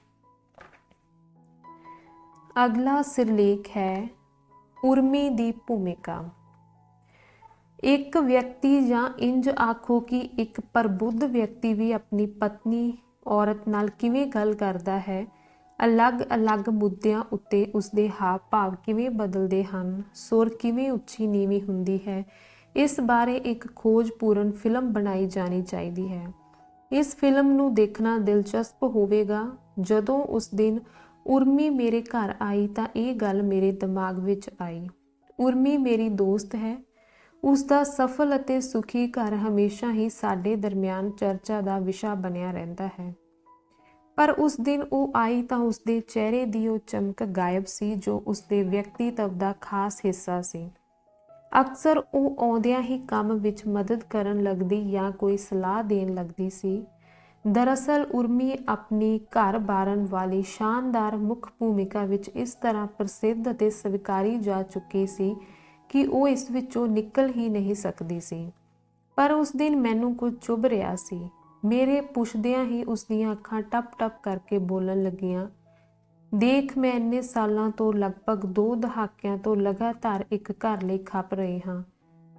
ਅਗਲਾ ਸਿਰਲੇਖ ਹੈ ਉਰਮੀ ਦੀ ਭੂਮਿਕਾ। ਇੱਕ ਵਿਅਕਤੀ ਜਾਂ ਇੰਜ ਆਖੋ ਕਿ ਇੱਕ ਪ੍ਰਬੁੱਧ ਵਿਅਕਤੀ ਵੀ ਆਪਣੀ ਪਤਨੀ ਔਰਤ ਨਾਲ ਕਿਵੇਂ ਗੱਲ ਕਰਦਾ ਹੈ, ਅਲੱਗ-ਅਲੱਗ ਮੁੱਦਿਆਂ ਉੱਤੇ ਉਸਦੇ ਹਾਵ ਭਾਵ ਕਿਵੇਂ ਬਦਲਦੇ ਹਨ, ਸੁਰ ਕਿਵੇਂ ਉੱਚੀ ਨੀਵੀਂ ਹੁੰਦੀ ਹੈ, ਇਸ ਬਾਰੇ ਇੱਕ ਖੋਜਪੂਰਨ ਫਿਲਮ ਬਣਾਈ ਜਾਣੀ ਚਾਹੀਦੀ ਹੈ। ਇਸ ਫਿਲਮ ਨੂੰ ਦੇਖਣਾ ਦਿਲਚਸਪ ਹੋਵੇਗਾ। ਜਦੋਂ ਉਸ ਦਿਨ ਉਰਮੀ ਮੇਰੇ ਘਰ ਆਈ ਤਾਂ ਇਹ ਗੱਲ ਮੇਰੇ ਦਿਮਾਗ ਵਿੱਚ ਆਈ। ਉਰਮੀ ਮੇਰੀ ਦੋਸਤ ਹੈ। ਉਸਦਾ ਸਫਲ ਅਤੇ ਸੁਖੀ ਘਰ ਹਮੇਸ਼ਾ ਹੀ ਸਾਡੇ ਦਰਮਿਆਨ ਚਰਚਾ ਦਾ ਵਿਸ਼ਾ ਬਣਿਆ ਰਹਿੰਦਾ ਹੈ, ਪਰ ਉਸ ਦਿਨ ਉਹ ਆਈ ਤਾਂ ਉਸਦੇ ਚਿਹਰੇ ਦੀ ਉਹ ਚਮਕ ਗਾਇਬ ਸੀ ਜੋ ਉਸਦੇ ਵਿਅਕਤੀਤਵ ਦਾ ਖਾਸ ਹਿੱਸਾ ਸੀ। ਅਕਸਰ ਉਹ ਆਉਂਦਿਆਂ ਹੀ ਕੰਮ ਵਿੱਚ ਮਦਦ ਕਰਨ ਲੱਗਦੀ ਜਾਂ ਕੋਈ ਸਲਾਹ ਦੇਣ ਲੱਗਦੀ ਸੀ। ਦਰਅਸਲ ਉਰਮੀ ਆਪਣੀ ਘਰ ਬਾਰਨ ਵਾਲੀ ਸ਼ਾਨਦਾਰ ਮੁੱਖ ਭੂਮਿਕਾ ਵਿੱਚ ਇਸ ਤਰ੍ਹਾਂ ਪ੍ਰਸਿੱਧ ਅਤੇ ਸਵੀਕਾਰੀ ਜਾ ਚੁੱਕੀ ਸੀ ਕਿ ਉਹ ਇਸ ਵਿੱਚੋਂ ਨਿਕਲ ਹੀ ਨਹੀਂ ਸਕਦੀ ਸੀ। ਪਰ ਉਸ ਦਿਨ ਮੈਨੂੰ ਕੁਝ ਚੁੱਭ ਰਿਹਾ ਸੀ। ਮੇਰੇ ਪੁੱਛਦਿਆਂ ਹੀ ਉਸਦੀਆਂ ਅੱਖਾਂ ਟਪ-ਟਪ ਕਰਕੇ ਬੋਲਣ ਲੱਗੀਆਂ। ਦੇਖ, ਮੈਂ ਇੰਨੇ ਸਾਲਾਂ ਤੋਂ ਲਗਭਗ 2 ਦਹਾਕਿਆਂ ਤੋਂ ਲਗਾਤਾਰ ਇੱਕ ਘਰ ਲਈ ਖੱਪ ਰਹੀ ਹਾਂ।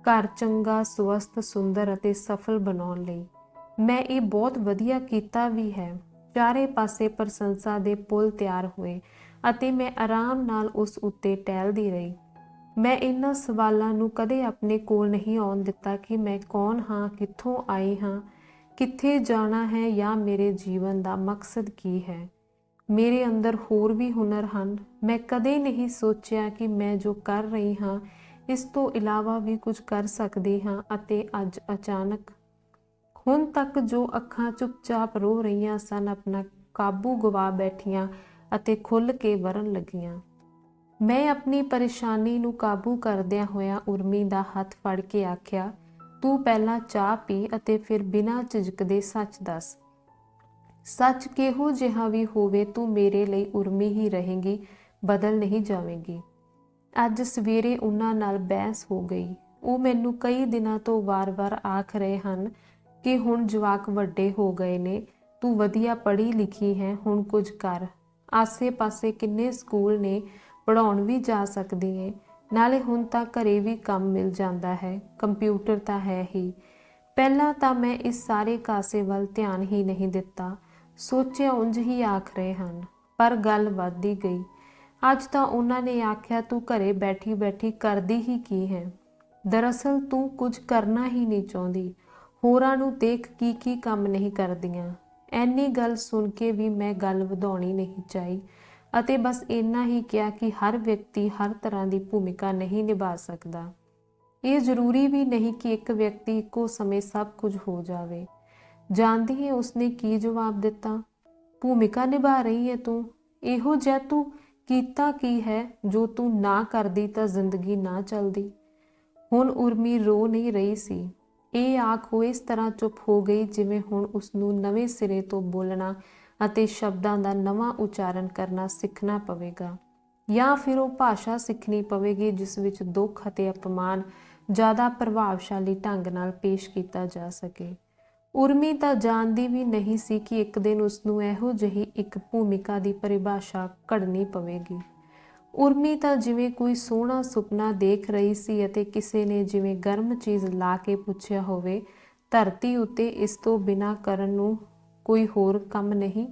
ਘਰ ਚੰਗਾ, ਸਵਸਥ, ਸੁੰਦਰ ਅਤੇ ਸਫਲ ਬਣਾਉਣ ਲਈ। ਮੈਂ ਇਹ ਬਹੁਤ ਵਧੀਆ ਕੀਤਾ ਵੀ ਹੈ। ਚਾਰੇ ਪਾਸੇ ਪ੍ਰਸ਼ੰਸਾ ਦੇ ਪੁੱਲ ਤਿਆਰ ਹੋਏ ਅਤੇ ਮੈਂ ਆਰਾਮ ਨਾਲ ਉਸ ਉੱਤੇ ਟਹਿਲਦੀ ਰਹੀ। ਮੈਂ ਇਹਨਾਂ ਸਵਾਲਾਂ ਨੂੰ ਕਦੇ ਆਪਣੇ ਕੋਲ ਨਹੀਂ ਆਉਣ ਦਿੱਤਾ ਕਿ ਮੈਂ ਕੌਣ ਹਾਂ, ਕਿੱਥੋਂ ਆਈ ਹਾਂ, ਕਿੱਥੇ ਜਾਣਾ ਹੈ ਜਾਂ ਮੇਰੇ ਜੀਵਨ ਦਾ ਮਕਸਦ ਕੀ ਹੈ। ਮੇਰੇ ਅੰਦਰ ਹੋਰ ਵੀ ਹੁਨਰ ਹਨ। ਮੈਂ ਕਦੇ ਨਹੀਂ ਸੋਚਿਆ ਕਿ ਮੈਂ ਜੋ ਕਰ ਰਹੀ ਹਾਂ ਇਸ ਤੋਂ ਇਲਾਵਾ ਵੀ ਕੁਝ ਕਰ ਸਕਦੇ ਹਾਂ ਅਤੇ ਅੱਜ ਅਚਾਨਕ ਹੁਣ ਤੱਕ ਜੋ ਅੱਖਾਂ ਚੁੱਪਚਾਪ ਰੋ ਰਹੀਆਂ ਸਨ ਆਪਣਾ ਕਾਬੂ ਗਵਾ ਬੈਠੀਆਂ ਅਤੇ ਖੁੱਲ੍ਹ ਕੇ ਵਰਨ ਲੱਗੀਆਂ। ਮੈਂ ਆਪਣੀ ਪਰੇਸ਼ਾਨੀ ਨੂੰ ਕਾਬੂ ਕਰਦਿਆਂ ਹੋਇਆਂ ਉਰਮੀ ਦਾ ਹੱਥ ਫੜ ਕੇ ਆਖਿਆ, ਤੂੰ ਪਹਿਲਾਂ ਚਾਹ ਪੀ ਅਤੇ ਫਿਰ ਬਿਨਾਂ ਝਿਜਕਦੇ ਸੱਚ ਦੱਸ। ਸੱਚ ਕਿਹੋ ਜਿਹਾ ਵੀ ਹੋਵੇ ਤੂੰ ਮੇਰੇ ਲਈ ਉਰਮੀ ਹੀ ਰਹੇਗੀ, ਬਦਲ ਨਹੀਂ ਜਾਵੇਗੀ। ਅੱਜ ਸਵੇਰੇ ਉਹਨਾਂ ਨਾਲ ਬਹਿਸ ਹੋ ਗਈ। ਉਹ ਮੈਨੂੰ ਕਈ ਦਿਨਾਂ ਤੋਂ ਵਾਰ-ਵਾਰ ਆਖ ਰਹੇ ਹਨ ਕਿ ਹੁਣ ਜਵਾਕ ਵੱਡੇ ਹੋ ਗਏ ਨੇ, ਤੂੰ ਵਧੀਆ ਪੜ੍ਹੀ ਲਿਖੀ ਹੈ, ਹੁਣ ਕੁਝ ਕਰ। ਆਸੇ-ਪਾਸੇ ਕਿੰਨੇ ਸਕੂਲ ਨੇ, ਪੜ੍ਹਾਉਣ ਵੀ ਜਾ ਸਕਦੀ ਹੈ। ਨਾਲੇ ਹੁਣ ਤਾਂ ਘਰੇ ਵੀ ਕੰਮ ਮਿਲ ਜਾਂਦਾ ਹੈ, ਕੰਪਿਊਟਰ ਤਾਂ ਹੈ ਹੀ। ਪਹਿਲਾਂ ਤਾਂ ਮੈਂ ਇਸ ਸਾਰੇ ਕਾਸੇ ਵੱਲ ਧਿਆਨ ਹੀ ਨਹੀਂ ਦਿੱਤਾ, ਸੋਚਿਆ ਉਂਝ ਹੀ ਆਖ ਰਹੇ ਹਨ, ਪਰ ਗੱਲ ਵੱਧਦੀ ਗਈ। ਅੱਜ ਤਾਂ ਉਹਨਾਂ ਨੇ ਆਖਿਆ ਤੂੰ ਘਰੇ ਬੈਠੀ-ਬੈਠੀ ਕਰਦੀ ਹੀ ਕੀ ਹੈ? ਦਰਅਸਲ ਤੂੰ ਕੁਝ ਕਰਨਾ ਹੀ ਨਹੀਂ ਚਾਹੁੰਦੀ। ਹੋਰਾਂ ਨੂੰ ਦੇਖ ਕੀ ਕੰਮ ਨਹੀਂ ਕਰਦੀਆਂ। ਐਨੀ ਗੱਲ ਸੁਣ ਕੇ ਵੀ ਮੈਂ ਗੱਲ ਵਧਾਉਣੀ ਨਹੀਂ ਚਾਹੀ ਅਤੇ ਬਸ ਇੰਨਾ ਹੀ ਕਿਹਾ ਕਿ ਹਰ ਵਿਅਕਤੀ ਹਰ ਤਰ੍ਹਾਂ ਦੀ ਭੂਮਿਕਾ ਨਹੀਂ ਨਿਭਾ ਸਕਦਾ। ਇਹ ਜ਼ਰੂਰੀ ਵੀ ਨਹੀਂ ਕਿ ਇੱਕ ਵਿਅਕਤੀ ਇੱਕੋ ਸਮੇਂ ਸਭ ਕੁਝ ਹੋ ਜਾਵੇ। ਜਾਣਦੀ ਹੈ ਉਸਨੇ ਕੀ ਜਵਾਬ ਦਿੱਤਾ? ਭੂਮਿਕਾ ਨਿਭਾ ਰਹੀ ਹੈ ਤੂੰ? ਇਹੋ ਜਿਹਾ ਤੂੰ ਕੀਤਾ ਕੀ ਹੈ ਜੋ ਤੂੰ ਨਾ ਕਰਦੀ ਤਾਂ ਜ਼ਿੰਦਗੀ ਨਾ ਚੱਲਦੀ। ਹੁਣ ਉਰਮੀ ਰੋ ਨਹੀਂ ਰਹੀ ਸੀ। ਇਹ ਆਖ ਉਹ ਇਸ ਤਰ੍ਹਾਂ ਚੁੱਪ ਹੋ ਗਈ ਜਿਵੇਂ ਹੁਣ ਉਸਨੂੰ ਨਵੇਂ ਸਿਰੇ ਤੋਂ ਬੋਲਣਾ ਅਤੇ ਸ਼ਬਦਾਂ ਦਾ ਨਵਾਂ ਉਚਾਰਨ ਕਰਨਾ ਸਿੱਖਣਾ ਪਵੇਗਾ, ਜਾਂ ਫਿਰ ਉਹ ਭਾਸ਼ਾ ਸਿੱਖਣੀ ਪਵੇਗੀ ਜਿਸ ਵਿੱਚ ਦੁੱਖ ਅਤੇ ਅਪਮਾਨ ਜ਼ਿਆਦਾ ਪ੍ਰਭਾਵਸ਼ਾਲੀ ਢੰਗ ਨਾਲ ਪੇਸ਼ ਕੀਤਾ ਜਾ ਸਕੇ। ਉਰਮੀ ਤਾਂ ਜਾਣਦੀ ਵੀ ਨਹੀਂ ਸੀ ਕਿ ਇੱਕ ਦਿਨ ਉਸਨੂੰ ਇਹੋ ਜਿਹੀ ਇੱਕ ਭੂਮਿਕਾ ਦੀ ਪਰਿਭਾਸ਼ਾ ਘੜਨੀ ਪਵੇਗੀ। ਉਰਮੀ ਤਾਂ ਜਿਵੇਂ ਕੋਈ ਸੋਹਣਾ ਸੁਪਨਾ ਦੇਖ ਰਹੀ ਸੀ ਅਤੇ ਕਿਸੇ ਨੇ ਜਿਵੇਂ ਗਰਮ ਚੀਜ਼ ਲਾ ਕੇ ਪੁੱਛਿਆ ਹੋਵੇ, ਧਰਤੀ ਉੱਤੇ ਇਸ ਤੋਂ ਬਿਨਾਂ ਕਰਨ ਨੂੰ ਕੋਈ ਹੋਰ ਕੰਮ ਨਹੀਂ।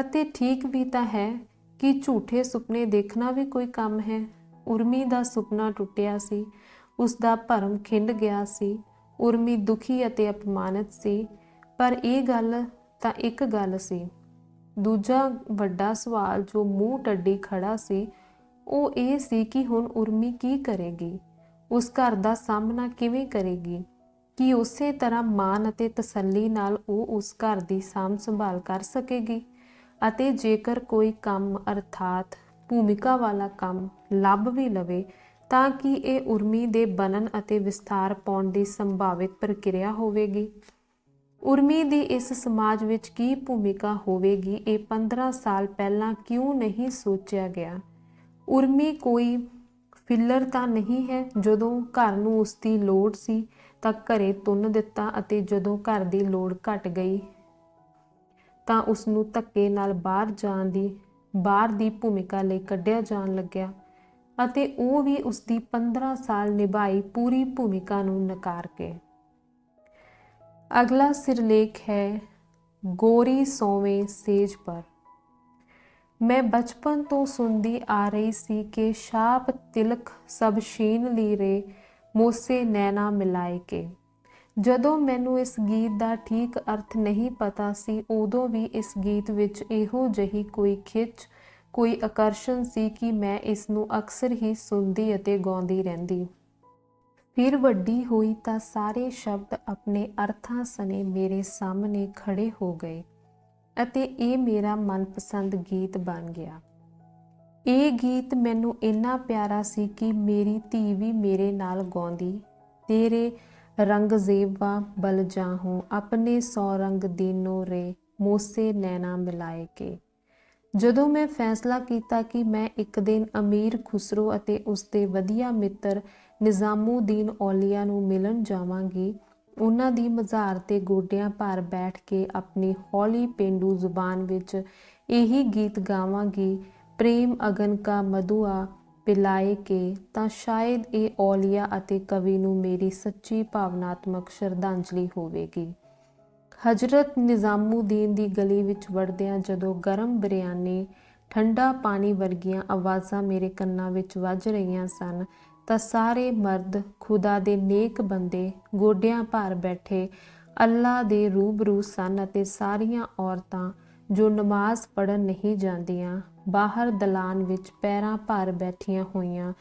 ਅਤੇ ਠੀਕ ਵੀ ਤਾਂ ਹੈ ਕਿ ਝੂਠੇ ਸੁਪਨੇ ਦੇਖਣਾ ਵੀ ਕੋਈ ਕੰਮ ਹੈ। ਉਰਮੀ ਦਾ ਸੁਪਨਾ ਟੁੱਟਿਆ ਸੀ, ਉਸਦਾ ਭਰਮ ਖਿੰਡ ਗਿਆ ਸੀ। ਉਰਮੀ ਦੁਖੀ ਅਤੇ ਅਪਮਾਨਿਤ ਸੀ, ਪਰ ਇਹ ਗੱਲ ਤਾਂ ਇੱਕ ਗੱਲ ਸੀ। ਦੂਜਾ ਵੱਡਾ ਸਵਾਲ ਜੋ ਮੂੰਹ ਟੱਡੀ ਖੜਾ ਸੀ ਉਹ ਇਹ ਸੀ ਕਿ ਹੁਣ ਉਰਮੀ ਕੀ ਕਰੇਗੀ? ਉਸ ਘਰ ਦਾ ਸਾਹਮਣਾ ਕਿਵੇਂ ਕਰੇਗੀ? ਕੀ ਉਸੇ ਤਰ੍ਹਾਂ ਮਾਣ ਅਤੇ ਤਸੱਲੀ ਨਾਲ ਉਹ ਉਸ ਘਰ ਦੀ ਸਾਂਭ ਸੰਭਾਲ ਕਰ ਸਕੇਗੀ? ਅਤੇ ਜੇਕਰ ਕੋਈ ਕੰਮ ਅਰਥਾਤ ਭੂਮਿਕਾ ਵਾਲਾ ਕੰਮ ਲੱਭ ਵੀ ਲਵੇ ਤਾਂ ਕੀ ਇਹ ਉਰਮੀ ਦੇ ਬਣਨ ਅਤੇ ਵਿਸਥਾਰ ਪਾਉਣ ਦੀ ਸੰਭਾਵਿਤ ਪ੍ਰਕਿਰਿਆ ਹੋਵੇਗੀ? ਉਰਮੀ ਦੀ ਇਸ ਸਮਾਜ ਵਿੱਚ ਕੀ ਭੂਮਿਕਾ ਹੋਵੇਗੀ, ਇਹ 15 ਸਾਲ ਪਹਿਲਾਂ ਕਿਉਂ ਨਹੀਂ ਸੋਚਿਆ ਗਿਆ? ਉਰਮੀ ਕੋਈ ਫਿੱਲਰ ਤਾਂ ਨਹੀਂ ਹੈ। ਜਦੋਂ ਘਰ ਨੂੰ ਉਸਦੀ ਲੋੜ ਸੀ ਤਾਂ ਘਰੇ ਤੁੰਨ ਦਿੱਤਾ ਅਤੇ ਜਦੋਂ ਘਰ ਦੀ ਲੋੜ ਘਟ ਗਈ ਤਾਂ ਉਸਨੂੰ ਧੱਕੇ ਨਾਲ ਬਾਹਰ ਦੀ ਭੂਮਿਕਾ ਲਈ ਕੱਢਿਆ ਜਾਣ ਲੱਗਿਆ ਅਤੇ ਉਹ ਵੀ ਉਸਦੀ 15 ਸਾਲ ਨਿਭਾਈ ਪੂਰੀ ਭੂਮਿਕਾ ਨੂੰ ਨਕਾਰ ਕੇ। ਅਗਲਾ ਸਿਰਲੇਖ ਹੈ ਗੋਰੀ ਸੋਵੇਂ ਸੇਜ ਪਰ। ਮੈਂ ਬਚਪਨ ਤੋਂ ਸੁਣਦੀ ਆ ਰਹੀ ਸੀ ਕਿ ਛਾਪ ਤਿਲਕ ਸਭ ਛੀਨ ਲੀਰੇ ਮੋਸੇ ਨੈਣਾ ਮਿਲਾਏ ਕੇ। ਜਦੋਂ ਮੈਨੂੰ ਇਸ ਗੀਤ ਦਾ ਠੀਕ ਅਰਥ ਨਹੀਂ ਪਤਾ ਸੀ ਉਦੋਂ ਵੀ ਇਸ ਗੀਤ ਵਿੱਚ ਇਹੋ ਜਿਹੀ ਕੋਈ ਖਿੱਚ, ਕੋਈ ਆਕਰਸ਼ਣ ਸੀ ਕਿ ਮੈਂ ਇਸ ਨੂੰ ਅਕਸਰ ਹੀ ਸੁਣਦੀ ਅਤੇ ਗਾਉਂਦੀ ਰਹਿੰਦੀ। ਫਿਰ ਵੱਡੀ ਹੋਈ ਤਾਂ ਸਾਰੇ ਸ਼ਬਦ ਆਪਣੇ ਅਰਥਾਂ ਸਣੇ ਮੇਰੇ ਸਾਹਮਣੇ ਖੜੇ ਹੋ ਗਏ ਅਤੇ ਇਹ ਮੇਰਾ ਮਨਪਸੰਦ ਗੀਤ ਬਣ ਗਿਆ। ਇਹ ਗੀਤ ਮੈਨੂੰ ਇੰਨਾ ਪਿਆਰਾ ਸੀ ਕਿ ਮੇਰੀ ਧੀ ਵੀ ਮੇਰੇ ਨਾਲ ਗਾਉਂਦੀ, ਤੇਰੇ ਰੰਗ ਜ਼ੇਬਾ ਬਲ ਜਾਹੂੰ ਆਪਣੇ ਸੌ ਰੰਗ ਦੀਨੋ ਰੇ ਮੋਸੇ ਨੈਣਾ ਮਿਲਾਏ ਕੇ। ਜਦੋਂ ਮੈਂ ਫੈਸਲਾ ਕੀਤਾ ਕਿ ਮੈਂ ਇੱਕ ਦਿਨ ਅਮੀਰ ਖੁਸਰੋ ਅਤੇ ਉਸਦੇ ਵਧੀਆ ਮਿੱਤਰ ਨਿਜ਼ਾਮੂਦੀਨ ਔਲੀਆ ਨੂੰ ਮਿਲਣ ਜਾਵਾਂਗੀ, ਉਹਨਾਂ ਦੀ ਮਜ਼ਾਰ 'ਤੇ ਗੋਡਿਆਂ ਭਾਰ ਬੈਠ ਕੇ ਆਪਣੀ ਹੌਲੀ ਪੇਂਡੂ ਜ਼ੁਬਾਨ ਵਿੱਚ ਇਹੀ ਗੀਤ ਗਾਵਾਂਗੀ, ਪ੍ਰੇਮ ਅਗਨ ਕਾ ਮਧੂਆ ਪਿਲਾਏ ਕੇ, ਤਾਂ ਸ਼ਾਇਦ ਇਹ ਔਲੀਆ ਅਤੇ ਕਵੀ ਨੂੰ ਮੇਰੀ ਸੱਚੀ ਭਾਵਨਾਤਮਕ ਸ਼ਰਧਾਂਜਲੀ ਹੋਵੇਗੀ। ਹਜ਼ਰਤ ਨਿਜ਼ਾਮੂਦੀਨ ਦੀ ਗਲੀ ਵਿੱਚ ਵੜਦਿਆਂ ਜਦੋਂ ਗਰਮ ਬਿਰਿਆਨੀ, ਠੰਡਾ ਪਾਣੀ ਵਰਗੀਆਂ ਆਵਾਜ਼ਾਂ ਮੇਰੇ ਕੰਨਾਂ ਵਿੱਚ ਵੱਜ ਰਹੀਆਂ ਸਨ ਤਾਂ ਸਾਰੇ ਮਰਦ, ਖੁਦਾ ਦੇ ਨੇਕ ਬੰਦੇ ਗੋਡਿਆਂ ਭਾਰ ਬੈਠੇ ਅੱਲਾ ਦੇ ਰੂਬਰੂ ਸਨ ਅਤੇ ਸਾਰੀਆਂ ਔਰਤਾਂ ਜੋ ਨਮਾਜ਼ ਪੜ੍ਹਨ ਨਹੀਂ ਜਾਂਦੀਆਂ, ਬਾਹਰ ਦਲਾਨ ਵਿੱਚ ਪੈਰਾਂ ਭਾਰ ਬੈਠੀਆਂ ਹੋਈਆਂ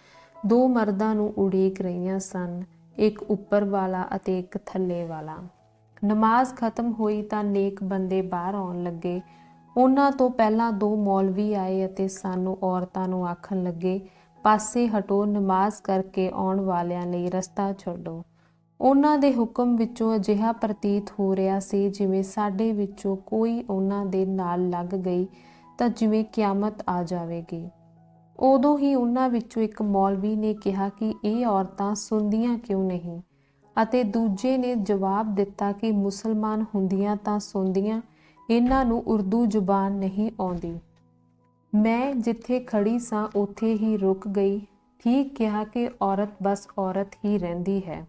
ਦੋ ਮਰਦਾਂ ਨੂੰ ਉਡੀਕ ਰਹੀਆਂ ਸਨ, ਇੱਕ ਉੱਪਰ ਵਾਲਾ ਅਤੇ ਇੱਕ ਥੱਲੇ ਵਾਲਾ। ਨਮਾਜ਼ ਖਤਮ ਹੋਈ ਤਾਂ ਨੇਕ ਬੰਦੇ ਬਾਹਰ ਆਉਣ ਲੱਗੇ। ਉਹਨਾਂ ਤੋਂ ਪਹਿਲਾਂ ਦੋ ਮੌਲਵੀ ਆਏ ਅਤੇ ਸਾਨੂੰ ਔਰਤਾਂ ਨੂੰ ਆਖਣ ਲੱਗੇ, ਪਾਸੇ ਹਟੋ, ਨਮਾਜ਼ ਕਰਕੇ ਆਉਣ ਵਾਲਿਆਂ ਲਈ ਰਸਤਾ ਛੱਡੋ। ਉਹਨਾਂ ਦੇ ਹੁਕਮ ਵਿੱਚੋਂ ਅਜਿਹਾ ਪ੍ਰਤੀਤ ਹੋ ਰਿਹਾ ਸੀ ਜਿਵੇਂ ਸਾਡੇ ਵਿੱਚੋਂ ਕੋਈ ਉਹਨਾਂ ਦੇ ਨਾਲ ਲੱਗ ਗਈ ਤਾਂ ਜਿਵੇਂ ਕਿਆਮਤ ਆ ਜਾਵੇਗੀ। ਉਦੋਂ ਹੀ ਉਹਨਾਂ ਵਿੱਚੋਂ ਇੱਕ ਮੌਲਵੀ ਨੇ ਕਿਹਾ ਕਿ ਇਹ ਔਰਤਾਂ ਸੁਣਦੀਆਂ ਕਿਉਂ ਨਹੀਂ, ਅਤੇ ਦੂਜੇ ਨੇ ਜਵਾਬ ਦਿੱਤਾ ਕਿ ਮੁਸਲਮਾਨ ਹੁੰਦੀਆਂ ਤਾਂ ਸੁਣਦੀਆਂ, ਇਹਨਾਂ ਨੂੰ ਉਰਦੂ ਜ਼ੁਬਾਨ ਨਹੀਂ ਆਉਂਦੀ। ਮੈਂ ਜਿੱਥੇ ਖੜੀ ਸਾਂ ਉੱਥੇ ਹੀ ਰੁਕ ਗਈ। ਠੀਕ ਕਿਹਾ ਕਿ ਔਰਤ ਬਸ ਔਰਤ ਹੀ ਰਹਿੰਦੀ ਹੈ।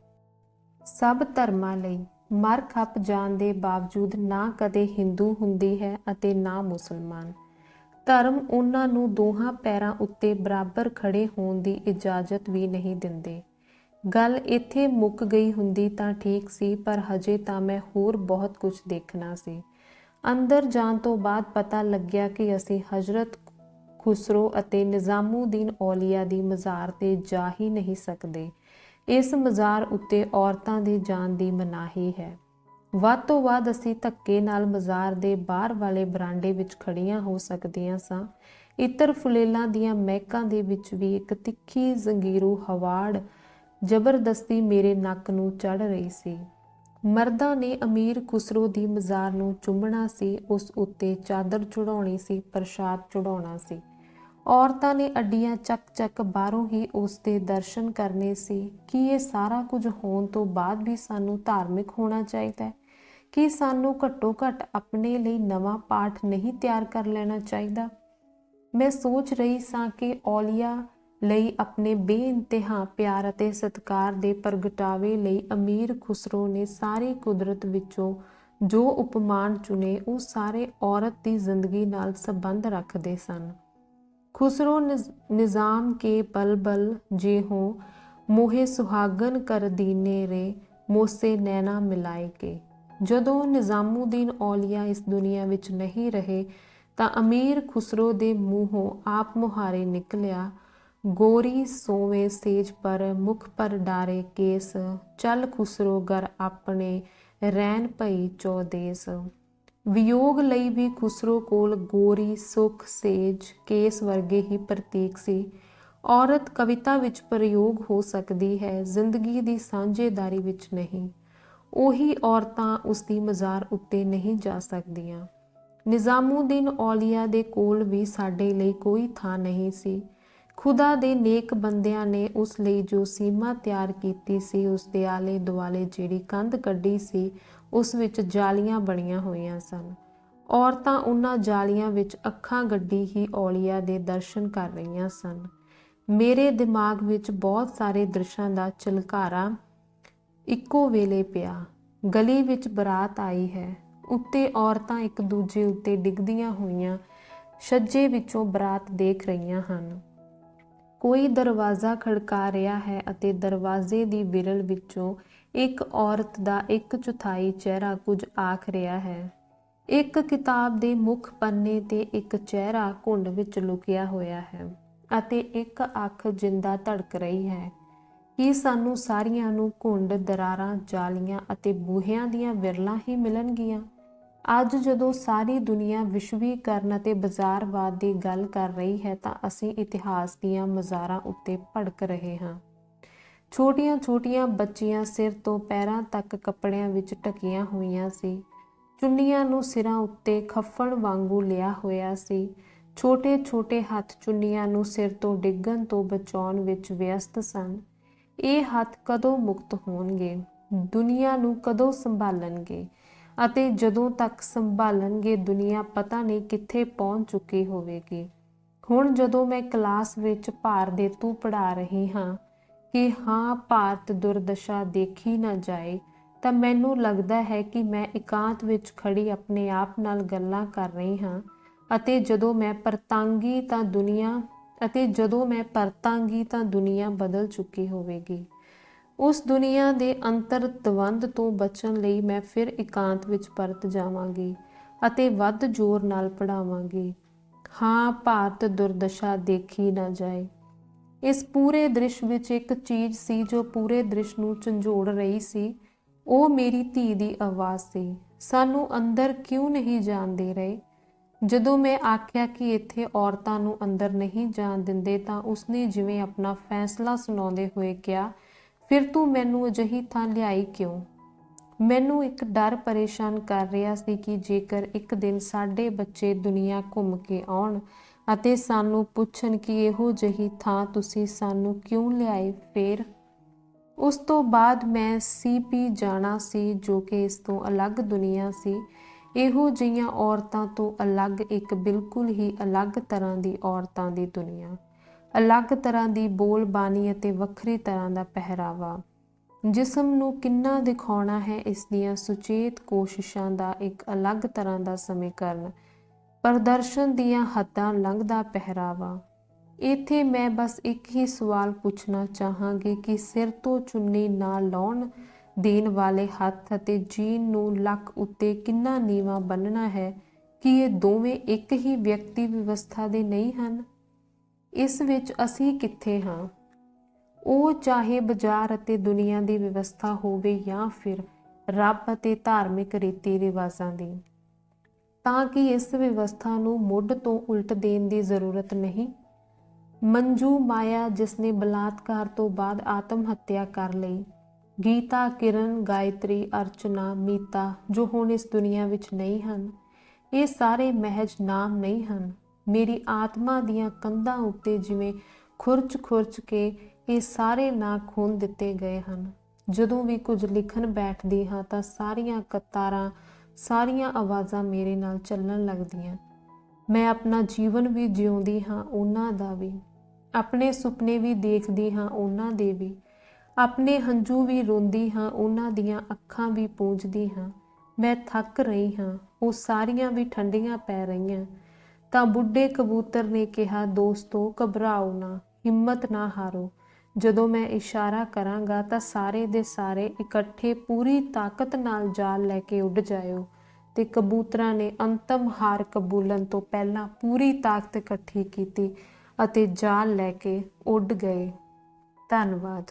ਸਭ ਧਰਮਾਂ ਲਈ ਮਰ ਖੱਪ ਜਾਣ ਦੇ ਬਾਵਜੂਦ ਨਾ ਕਦੇ ਹਿੰਦੂ ਹੁੰਦੀ ਹੈ ਅਤੇ ਨਾ ਮੁਸਲਮਾਨ। ਧਰਮ ਉਹਨਾਂ ਨੂੰ ਦੋਹਾਂ ਪੈਰਾਂ ਉੱਤੇ ਬਰਾਬਰ ਖੜੇ ਹੋਣ ਦੀ ਇਜਾਜ਼ਤ ਵੀ ਨਹੀਂ ਦਿੰਦੇ। ਗੱਲ ਇੱਥੇ ਮੁੱਕ ਗਈ ਹੁੰਦੀ ਤਾਂ ਠੀਕ ਸੀ, ਪਰ ਹਜੇ ਤਾਂ ਮੈਂ ਹੋਰ ਬਹੁਤ ਕੁਝ ਦੇਖਣਾ ਸੀ। ਅੰਦਰ ਜਾਣ ਤੋਂ ਬਾਅਦ ਪਤਾ ਲੱਗਿਆ ਕਿ ਅਸੀਂ ਹਜ਼ਰਤ ਖੁਸਰੋ ਅਤੇ ਨਿਜ਼ਾਮੂਦੀਨ ਔਲੀਆ ਦੀ ਮਜ਼ਾਰ 'ਤੇ ਜਾ ਹੀ ਨਹੀਂ ਸਕਦੇ। ਇਸ ਮਜ਼ਾਰ ਉੱਤੇ ਔਰਤਾਂ ਦੇ ਜਾਣ ਦੀ ਮਨਾਹੀ ਹੈ। ਵੱਧ ਤੋਂ ਵੱਧ ਅਸੀਂ ਧੱਕੇ ਨਾਲ ਮਜ਼ਾਰ ਦੇ ਬਾਹਰ ਵਾਲੇ ਬਰਾਂਡੇ ਵਿੱਚ ਖੜੀਆਂ ਹੋ ਸਕਦੀਆਂ ਸਾਂ। ਇਤਰ ਫੁਲੇਲਾਂ ਦੀਆਂ ਮਹਿਕਾਂ ਦੇ ਵਿੱਚ ਵੀ ਇੱਕ ਤਿੱਖੀ ਜ਼ੰਗੀਰੂ ਹਵਾੜ ਜ਼ਬਰਦਸਤੀ ਮੇਰੇ ਨੱਕ ਨੂੰ ਚੜ੍ਹ ਰਹੀ ਸੀ। ਮਰਦਾਂ ਨੇ ਅਮੀਰ ਖੁਸਰੋ ਦੀ ਮਜ਼ਾਰ ਨੂੰ ਚੁੰਮਣਾ ਸੀ, ਉਸ ਉੱਤੇ ਚਾਦਰ ਚੜਾਉਣੀ ਸੀ, ਪ੍ਰਸ਼ਾਦ ਚੜਾਉਣਾ ਸੀ। ਔਰਤਾਂ ਨੇ ਅੱਡੀਆਂ ਚੱਕ ਬਾਹਰੋਂ ਹੀ ਉਸ ਦੇ ਦਰਸ਼ਨ ਕਰਨੇ ਸੀ। ਕੀ ਇਹ ਸਾਰਾ ਕੁਝ ਹੋਣ ਤੋਂ ਬਾਅਦ ਵੀ ਸਾਨੂੰ ਧਾਰਮਿਕ ਹੋਣਾ ਚਾਹੀਦਾ ਹੈ? ਕੀ ਸਾਨੂੰ ਘੱਟੋ ਘੱਟ ਆਪਣੇ ਲਈ ਨਵਾਂ ਪਾਠ ਨਹੀਂ ਤਿਆਰ ਕਰ ਲੈਣਾ ਚਾਹੀਦਾ? ਮੈਂ ਸੋਚ ਰਹੀ ਸਾਂ ਕਿ ਔਲੀਆ ਲਈ ਆਪਣੇ ਬੇਇੰਤਹਾ ਪਿਆਰ ਅਤੇ ਸਤਿਕਾਰ ਦੇ ਪ੍ਰਗਟਾਵੇ ਲਈ ਅਮੀਰ ਖੁਸਰੋ ਨੇ ਸਾਰੀ ਕੁਦਰਤ ਵਿੱਚੋਂ ਜੋ ਉਪਮਾਨ ਚੁਣੇ ਉਹ ਸਾਰੇ ਔਰਤ ਦੀ ਜ਼ਿੰਦਗੀ ਨਾਲ ਸੰਬੰਧ ਰੱਖਦੇ ਸਨ। ਖੁਸਰੋ ਨਿਜ਼ਾਮ ਕੇ ਬਲਬਲ ਜਿਹੋਂ ਮੋਹੇ ਸੁਹਾਗਨ ਕਰ ਦੀਨੇ ਰੇ ਮੋਸੇ ਨੈਣਾ ਮਿਲਾਏ ਕੇ। ਜਦੋਂ ਨਿਜ਼ਾਮੂਦੀਨ ਔਲੀਆ ਇਸ ਦੁਨੀਆ ਵਿੱਚ ਨਹੀਂ ਰਹੇ ਤਾਂ ਅਮੀਰ ਖੁਸਰੋ ਦੇ ਮੂੰਹੋਂ ਆਪ ਮੁਹਾਰੇ ਨਿਕਲਿਆ, ਗੋਰੀ ਸੋਵੇਂ ਸੇਜ ਪਰ ਮੁਖ ਪਰ ਡਾਰੇ ਕੇਸ, ਚੱਲ ਖੁਸਰੋ ਗਰ ਆਪਣੇ ਰਹਿਣ ਭਈ ਚੌਦੇਸ। ਵਿਯੋਗ ਲਈ ਵੀ ਖੁਸਰੋ ਕੋਲ ਗੋਰੀ ਸੁਖ ਸੇਜ ਕੇਸ ਵਰਗੇ ਹੀ ਪ੍ਰਤੀਕ ਸੀ। ਔਰਤ ਕਵਿਤਾ ਵਿੱਚ ਪ੍ਰਯੋਗ ਹੋ ਸਕਦੀ ਹੈ, ਜ਼ਿੰਦਗੀ ਦੀ ਸਾਂਝੇਦਾਰੀ ਵਿੱਚ ਨਹੀਂ। ਉਹੀ ਔਰਤਾਂ ਉਸ ਦੀ ਮਜ਼ਾਰ ਉੱਤੇ ਨਹੀਂ ਜਾ ਸਕਦੀਆਂ। ਨਿਜ਼ਾਮੂਦੀਨ ਔਲੀਆ ਦੇ ਕੋਲ ਵੀ ਸਾਡੇ ਲਈ ਕੋਈ ਥਾਂ ਨਹੀਂ ਸੀ। ਖੁਦਾ ਦੇ ਨੇਕ ਬੰਦਿਆਂ ਨੇ ਉਸ ਲਈ ਜੋ ਸੀਮਾ ਤਿਆਰ ਕੀਤੀ ਸੀ, ਉਸ ਦੇ ਆਲੇ ਦੁਆਲੇ ਜਿਹੜੀ ਕੰਧ ਕੱਢੀ ਸੀ, ਉਸ ਵਿੱਚ ਜਾਲੀਆਂ ਬਣੀਆਂ ਹੋਈਆਂ ਸਨ। ਔਰਤਾਂ ਉਹਨਾਂ ਜਾਲੀਆਂ ਵਿੱਚ ਅੱਖਾਂ ਗੱਡੀ ਹੀ ਔਲੀਆ ਦੇ ਦਰਸ਼ਨ ਕਰ ਰਹੀਆਂ ਸਨ। ਮੇਰੇ ਦਿਮਾਗ ਵਿੱਚ ਬਹੁਤ ਸਾਰੇ ਦ੍ਰਿਸ਼ਾਂ ਦਾ ਝਲਕਾਰਾ ਇੱਕੋ ਵੇਲੇ ਪਿਆ। ਗਲੀ ਵਿੱਚ ਬਰਾਤ ਆਈ ਹੈ, ਉੱਤੇ ਔਰਤਾਂ ਇੱਕ ਦੂਜੇ ਉੱਤੇ ਡਿੱਗਦੀਆਂ ਹੋਈਆਂ ਛੱਜੇ ਵਿੱਚੋਂ ਬਰਾਤ ਦੇਖ ਰਹੀਆਂ ਹਨ। ਕੋਈ ਦਰਵਾਜ਼ਾ ਖੜਕਾ ਰਿਹਾ ਹੈ ਅਤੇ ਦਰਵਾਜ਼ੇ ਦੀ ਵਿਰਲ ਵਿੱਚੋਂ ਇੱਕ ਔਰਤ ਦਾ 1/4 ਚਿਹਰਾ ਕੁਝ ਆਖ ਰਿਹਾ ਹੈ। ਇੱਕ ਕਿਤਾਬ ਦੇ ਮੁੱਖ ਪੰਨੇ ਤੇ ਇੱਕ ਚਿਹਰਾ ਘੁੰਡ ਵਿੱਚ ਲੁਕਿਆ ਹੋਇਆ ਹੈ ਅਤੇ ਇੱਕ ਅੱਖ ਜਿੰਦਾ ਧੜਕ ਰਹੀ ਹੈ। ਕੀ ਸਾਨੂੰ ਸਾਰੀਆਂ ਨੂੰ ਘੁੰਡ, ਦਰਾਰਾਂ, ਜਾਲੀਆਂ ਅਤੇ ਬੂਹਿਆਂ ਦੀਆਂ ਵਿਰਲਾਂ ਹੀ ਮਿਲਣਗੀਆਂ? ਅੱਜ ਜਦੋਂ ਸਾਰੀ ਦੁਨੀਆ ਵਿਸ਼ਵੀਕਰਨ ਅਤੇ ਬਾਜ਼ਾਰਵਾਦ ਦੀ ਗੱਲ ਕਰ ਰਹੀ ਹੈ ਤਾਂ ਅਸੀਂ ਇਤਿਹਾਸ ਦੀਆਂ ਮਜ਼ਾਰਾਂ ਉੱਤੇ ਭੜਕ ਰਹੇ ਹਾਂ। ਛੋਟੀਆਂ ਬੱਚੀਆਂ ਸਿਰ ਤੋਂ ਪੈਰਾਂ ਤੱਕ ਕੱਪੜਿਆਂ ਵਿੱਚ ਢਕੀਆਂ ਹੋਈਆਂ ਸੀ। ਚੁੰਨੀਆਂ ਨੂੰ ਸਿਰਾਂ ਉੱਤੇ ਖੱਫਣ ਵਾਂਗੂ ਲਿਆ ਹੋਇਆ ਸੀ। ਛੋਟੇ ਹੱਥ ਚੁੰਨੀਆਂ ਨੂੰ ਸਿਰ ਤੋਂ ਡਿੱਗਣ ਤੋਂ ਬਚਾਉਣ ਵਿੱਚ ਵਿਅਸਤ ਸਨ। ਇਹ ਹੱਥ ਕਦੋਂ ਮੁਕਤ ਹੋਣਗੇ? ਦੁਨੀਆ ਨੂੰ ਕਦੋਂ ਸੰਭਾਲਣਗੇ? ਅਤੇ ਜਦੋਂ ਤੱਕ ਸੰਭਾਲਣਗੇ, ਦੁਨੀਆ ਪਤਾ ਨਹੀਂ ਕਿੱਥੇ ਪਹੁੰਚ ਚੁੱਕੀ ਹੋਵੇਗੀ। ਹੁਣ ਜਦੋਂ ਮੈਂ ਕਲਾਸ ਵਿੱਚ ਭਾਰਦੇਤੂ ਪੜ੍ਹਾ ਰਹੀ ਹਾਂ ਕਿ ਭਾਰਤ ਦੁਰਦਸ਼ਾ ਦੇਖੀ ਨਾ ਜਾਏ, ਤਾਂ ਮੈਨੂੰ ਲੱਗਦਾ ਹੈ ਕਿ ਮੈਂ ਇਕਾਂਤ ਵਿੱਚ ਖੜੀ ਆਪਣੇ ਆਪ ਨਾਲ ਗੱਲਾਂ ਕਰ ਰਹੀ ਹਾਂ। ਅਤੇ ਜਦੋਂ ਮੈਂ ਪਰਤਾਂਗੀ ਤਾਂ ਦੁਨੀਆ ਬਦਲ ਚੁੱਕੀ ਹੋਵੇਗੀ। ਉਸ ਦੁਨੀਆ ਦੇ ਅੰਤਰ ਦਵੰਦ ਤੋਂ ਬਚਣ ਲਈ ਮੈਂ ਫਿਰ ਇਕਾਂਤ ਵਿੱਚ ਪਰਤ ਜਾਵਾਂਗੀ ਅਤੇ ਵੱਧ ਜ਼ੋਰ ਨਾਲ ਪੜ੍ਹਾਵਾਂਗੀ, ਭਾਰਤ ਦੁਰਦਸ਼ਾ ਦੇਖੀ ਨਾ ਜਾਏ। ਇਸ ਪੂਰੇ ਦ੍ਰਿਸ਼ ਵਿੱਚ ਇੱਕ ਚੀਜ਼ ਸੀ ਜੋ ਪੂਰੇ ਦ੍ਰਿਸ਼ ਨੂੰ ਝੰਜੋੜ ਰਹੀ ਸੀ। ਉਹ ਮੇਰੀ ਧੀ ਦੀ ਆਵਾਜ਼ ਸੀ। ਸਾਨੂੰ ਅੰਦਰ ਕਿਉਂ ਨਹੀਂ ਜਾਣ ਦੇ ਰਹੇ? ਜਦੋਂ ਮੈਂ ਆਖਿਆ ਕਿ ਇੱਥੇ ਔਰਤਾਂ ਨੂੰ ਅੰਦਰ ਨਹੀਂ ਜਾਣ ਦਿੰਦੇ ਤਾਂ ਉਸਨੇ ਜਿਵੇਂ ਆਪਣਾ ਫੈਸਲਾ ਸੁਣਾਉਂਦੇ ਹੋਏ ਕਿਹਾ, ਫਿਰ ਤੂੰ ਮੈਨੂੰ ਅਜਿਹੀ ਥਾਂ ਲਿਆਈ ਕਿਉਂ? ਮੈਨੂੰ ਇੱਕ ਡਰ ਪਰੇਸ਼ਾਨ ਕਰ ਰਿਹਾ ਸੀ ਕਿ ਜੇਕਰ ਇੱਕ ਦਿਨ ਸਾਡੇ ਬੱਚੇ ਦੁਨੀਆ ਘੁੰਮ ਕੇ ਆਉਣ ਅਤੇ ਸਾਨੂੰ ਪੁੱਛਣ ਕਿ ਇਹੋ ਜਿਹੀ ਥਾਂ ਤੁਸੀਂ ਸਾਨੂੰ ਕਿਉਂ ਲਿਆਏ, ਫਿਰ ਉਸ ਤੋਂ ਬਾਅਦ ਮੈਂ ਸੀਪੀ ਜਾਣਾ ਸੀ ਜੋ ਕਿ ਇਸ ਤੋਂ ਅਲੱਗ ਦੁਨੀਆ ਸੀ। ਇਹੋ ਜਿਹੀਆਂ ਔਰਤਾਂ ਤੋਂ ਅਲੱਗ ਇੱਕ ਬਿਲਕੁਲ ਹੀ ਅਲੱਗ ਤਰ੍ਹਾਂ ਦੀ ਔਰਤਾਂ ਦੀ ਦੁਨੀਆ, ਅਲੱਗ ਤਰ੍ਹਾਂ ਦੀ ਬੋਲਬਾਣੀ ਅਤੇ ਵੱਖਰੀ ਤਰ੍ਹਾਂ ਦਾ ਪਹਿਰਾਵਾ। ਜਿਸਮ ਨੂੰ ਕਿੰਨਾ ਦਿਖਾਉਣਾ ਹੈ ਇਸ ਦੀਆਂ ਸੁਚੇਤ ਕੋਸ਼ਿਸ਼ਾਂ ਦਾ ਇੱਕ ਅਲੱਗ ਤਰ੍ਹਾਂ ਦਾ ਸਮੀਕਰਨ, ਪ੍ਰਦਰਸ਼ਨ ਦੀਆਂ ਹੱਦਾਂ ਲੰਘਦਾ ਪਹਿਰਾਵਾ। ਇੱਥੇ ਮੈਂ ਬਸ ਇੱਕ ਹੀ ਸਵਾਲ ਪੁੱਛਣਾ ਚਾਹਾਂਗੀ ਕਿ ਸਿਰ ਤੋਂ ਚੁੰਨੀ ਨਾ ਲਾਉਣ ਦੇਣ ਵਾਲੇ ਹੱਥ ਅਤੇ ਜੀਨ ਨੂੰ ਲੱਕ ਉੱਤੇ ਕਿੰਨਾ ਨੀਵਾਂ ਬੰਨ੍ਹਣਾ ਹੈ, ਕਿ ਇਹ ਦੋਵੇਂ ਇੱਕ ਹੀ ਵਿਅਕਤੀ ਵਿਵਸਥਾ ਦੇ ਨਹੀਂ ਹਨ? ਇਸ ਵਿੱਚ ਅਸੀਂ ਕਿੱਥੇ ਹਾਂ? ਉਹ ਚਾਹੇ ਬਾਜ਼ਾਰ ਅਤੇ ਦੁਨੀਆ ਦੀ ਵਿਵਸਥਾ ਹੋਵੇ ਜਾਂ ਫਿਰ ਰੱਬ ਅਤੇ ਧਾਰਮਿਕ ਰੀਤੀ ਰਿਵਾਜ਼ਾਂ ਦੀ, ਤਾਂ ਕਿ ਇਸ ਵਿਵਸਥਾ ਨੂੰ ਮੁੱਢ ਤੋਂ ਉਲਟ ਦੇਣ ਦੀ ਜ਼ਰੂਰਤ ਨਹੀਂ। ਮੰਜੂ ਮਾਇਆ ਜਿਸਨੇ ਬਲਾਤਕਾਰ ਤੋਂ ਬਾਅਦ ਆਤਮ ਹੱਤਿਆ ਕਰ ਲਈ, ਗੀਤਾ, ਕਿਰਨ, ਗਾਇਤਰੀ, ਅਰਚਨਾ, ਮੀਤਾ ਜੋ ਹੁਣ ਇਸ ਦੁਨੀਆ ਵਿੱਚ ਨਹੀਂ ਹਨ, ਇਹ ਸਾਰੇ ਮਹਿਜ ਨਾਮ ਨਹੀਂ ਹਨ। ਮੇਰੀ ਆਤਮਾ ਦੀਆਂ ਕੰਧਾਂ ਉੱਤੇ ਜਿਵੇਂ ਖੁਰਚ ਕੇ ਇਹ ਸਾਰੇ ਨਾਂ ਖੁੰਨ ਦਿੱਤੇ ਗਏ ਹਨ। ਜਦੋਂ ਵੀ ਕੁਝ ਲਿਖਣ ਬੈਠਦੀ ਹਾਂ ਤਾਂ ਸਾਰੀਆਂ ਕਤਾਰਾਂ, ਸਾਰੀਆਂ ਆਵਾਜ਼ਾਂ ਮੇਰੇ ਨਾਲ ਚੱਲਣ ਲੱਗਦੀਆਂ। ਮੈਂ ਆਪਣਾ ਜੀਵਨ ਵੀ ਜਿਉਂਦੀ ਹਾਂ, ਉਹਨਾਂ ਦਾ ਵੀ, ਆਪਣੇ ਸੁਪਨੇ ਵੀ ਦੇਖਦੀ ਹਾਂ, ਉਹਨਾਂ ਦੇ ਵੀ, ਆਪਣੇ ਹੰਝੂ ਵੀ ਰੋਂਦੀ ਹਾਂ, ਉਹਨਾਂ ਦੀਆਂ ਅੱਖਾਂ ਵੀ ਪੂੰਝਦੀ ਹਾਂ। ਮੈਂ ਥੱਕ ਰਹੀ ਹਾਂ, ਉਹ ਸਾਰੀਆਂ ਵੀ ਠੰਡੀਆਂ ਪੈ ਰਹੀਆਂ। ਤਾਂ ਬੁੱਢੇ ਕਬੂਤਰ ਨੇ ਕਿਹਾ, ਦੋਸਤੋ ਘਬਰਾਓ ਨਾ, ਹਿੰਮਤ ਨਾ ਹਾਰੋ। ਜਦੋਂ ਮੈਂ ਇਸ਼ਾਰਾ ਕਰਾਂਗਾ ਤਾਂ ਸਾਰੇ ਦੇ ਸਾਰੇ ਇਕੱਠੇ ਪੂਰੀ ਤਾਕਤ ਨਾਲ ਜਾਲ ਲੈ ਕੇ ਉੱਡ ਜਾਇਓ। ਤੇ ਕਬੂਤਰਾਂ ਨੇ ਅੰਤਮ ਹਾਰ ਕਬੂਲਣ ਤੋਂ ਪਹਿਲਾਂ ਪੂਰੀ ਤਾਕਤ ਇਕੱਠੀ ਕੀਤੀ ਅਤੇ ਜਾਲ ਲੈ ਕੇ ਉੱਡ ਗਏ। ਧੰਨਵਾਦ।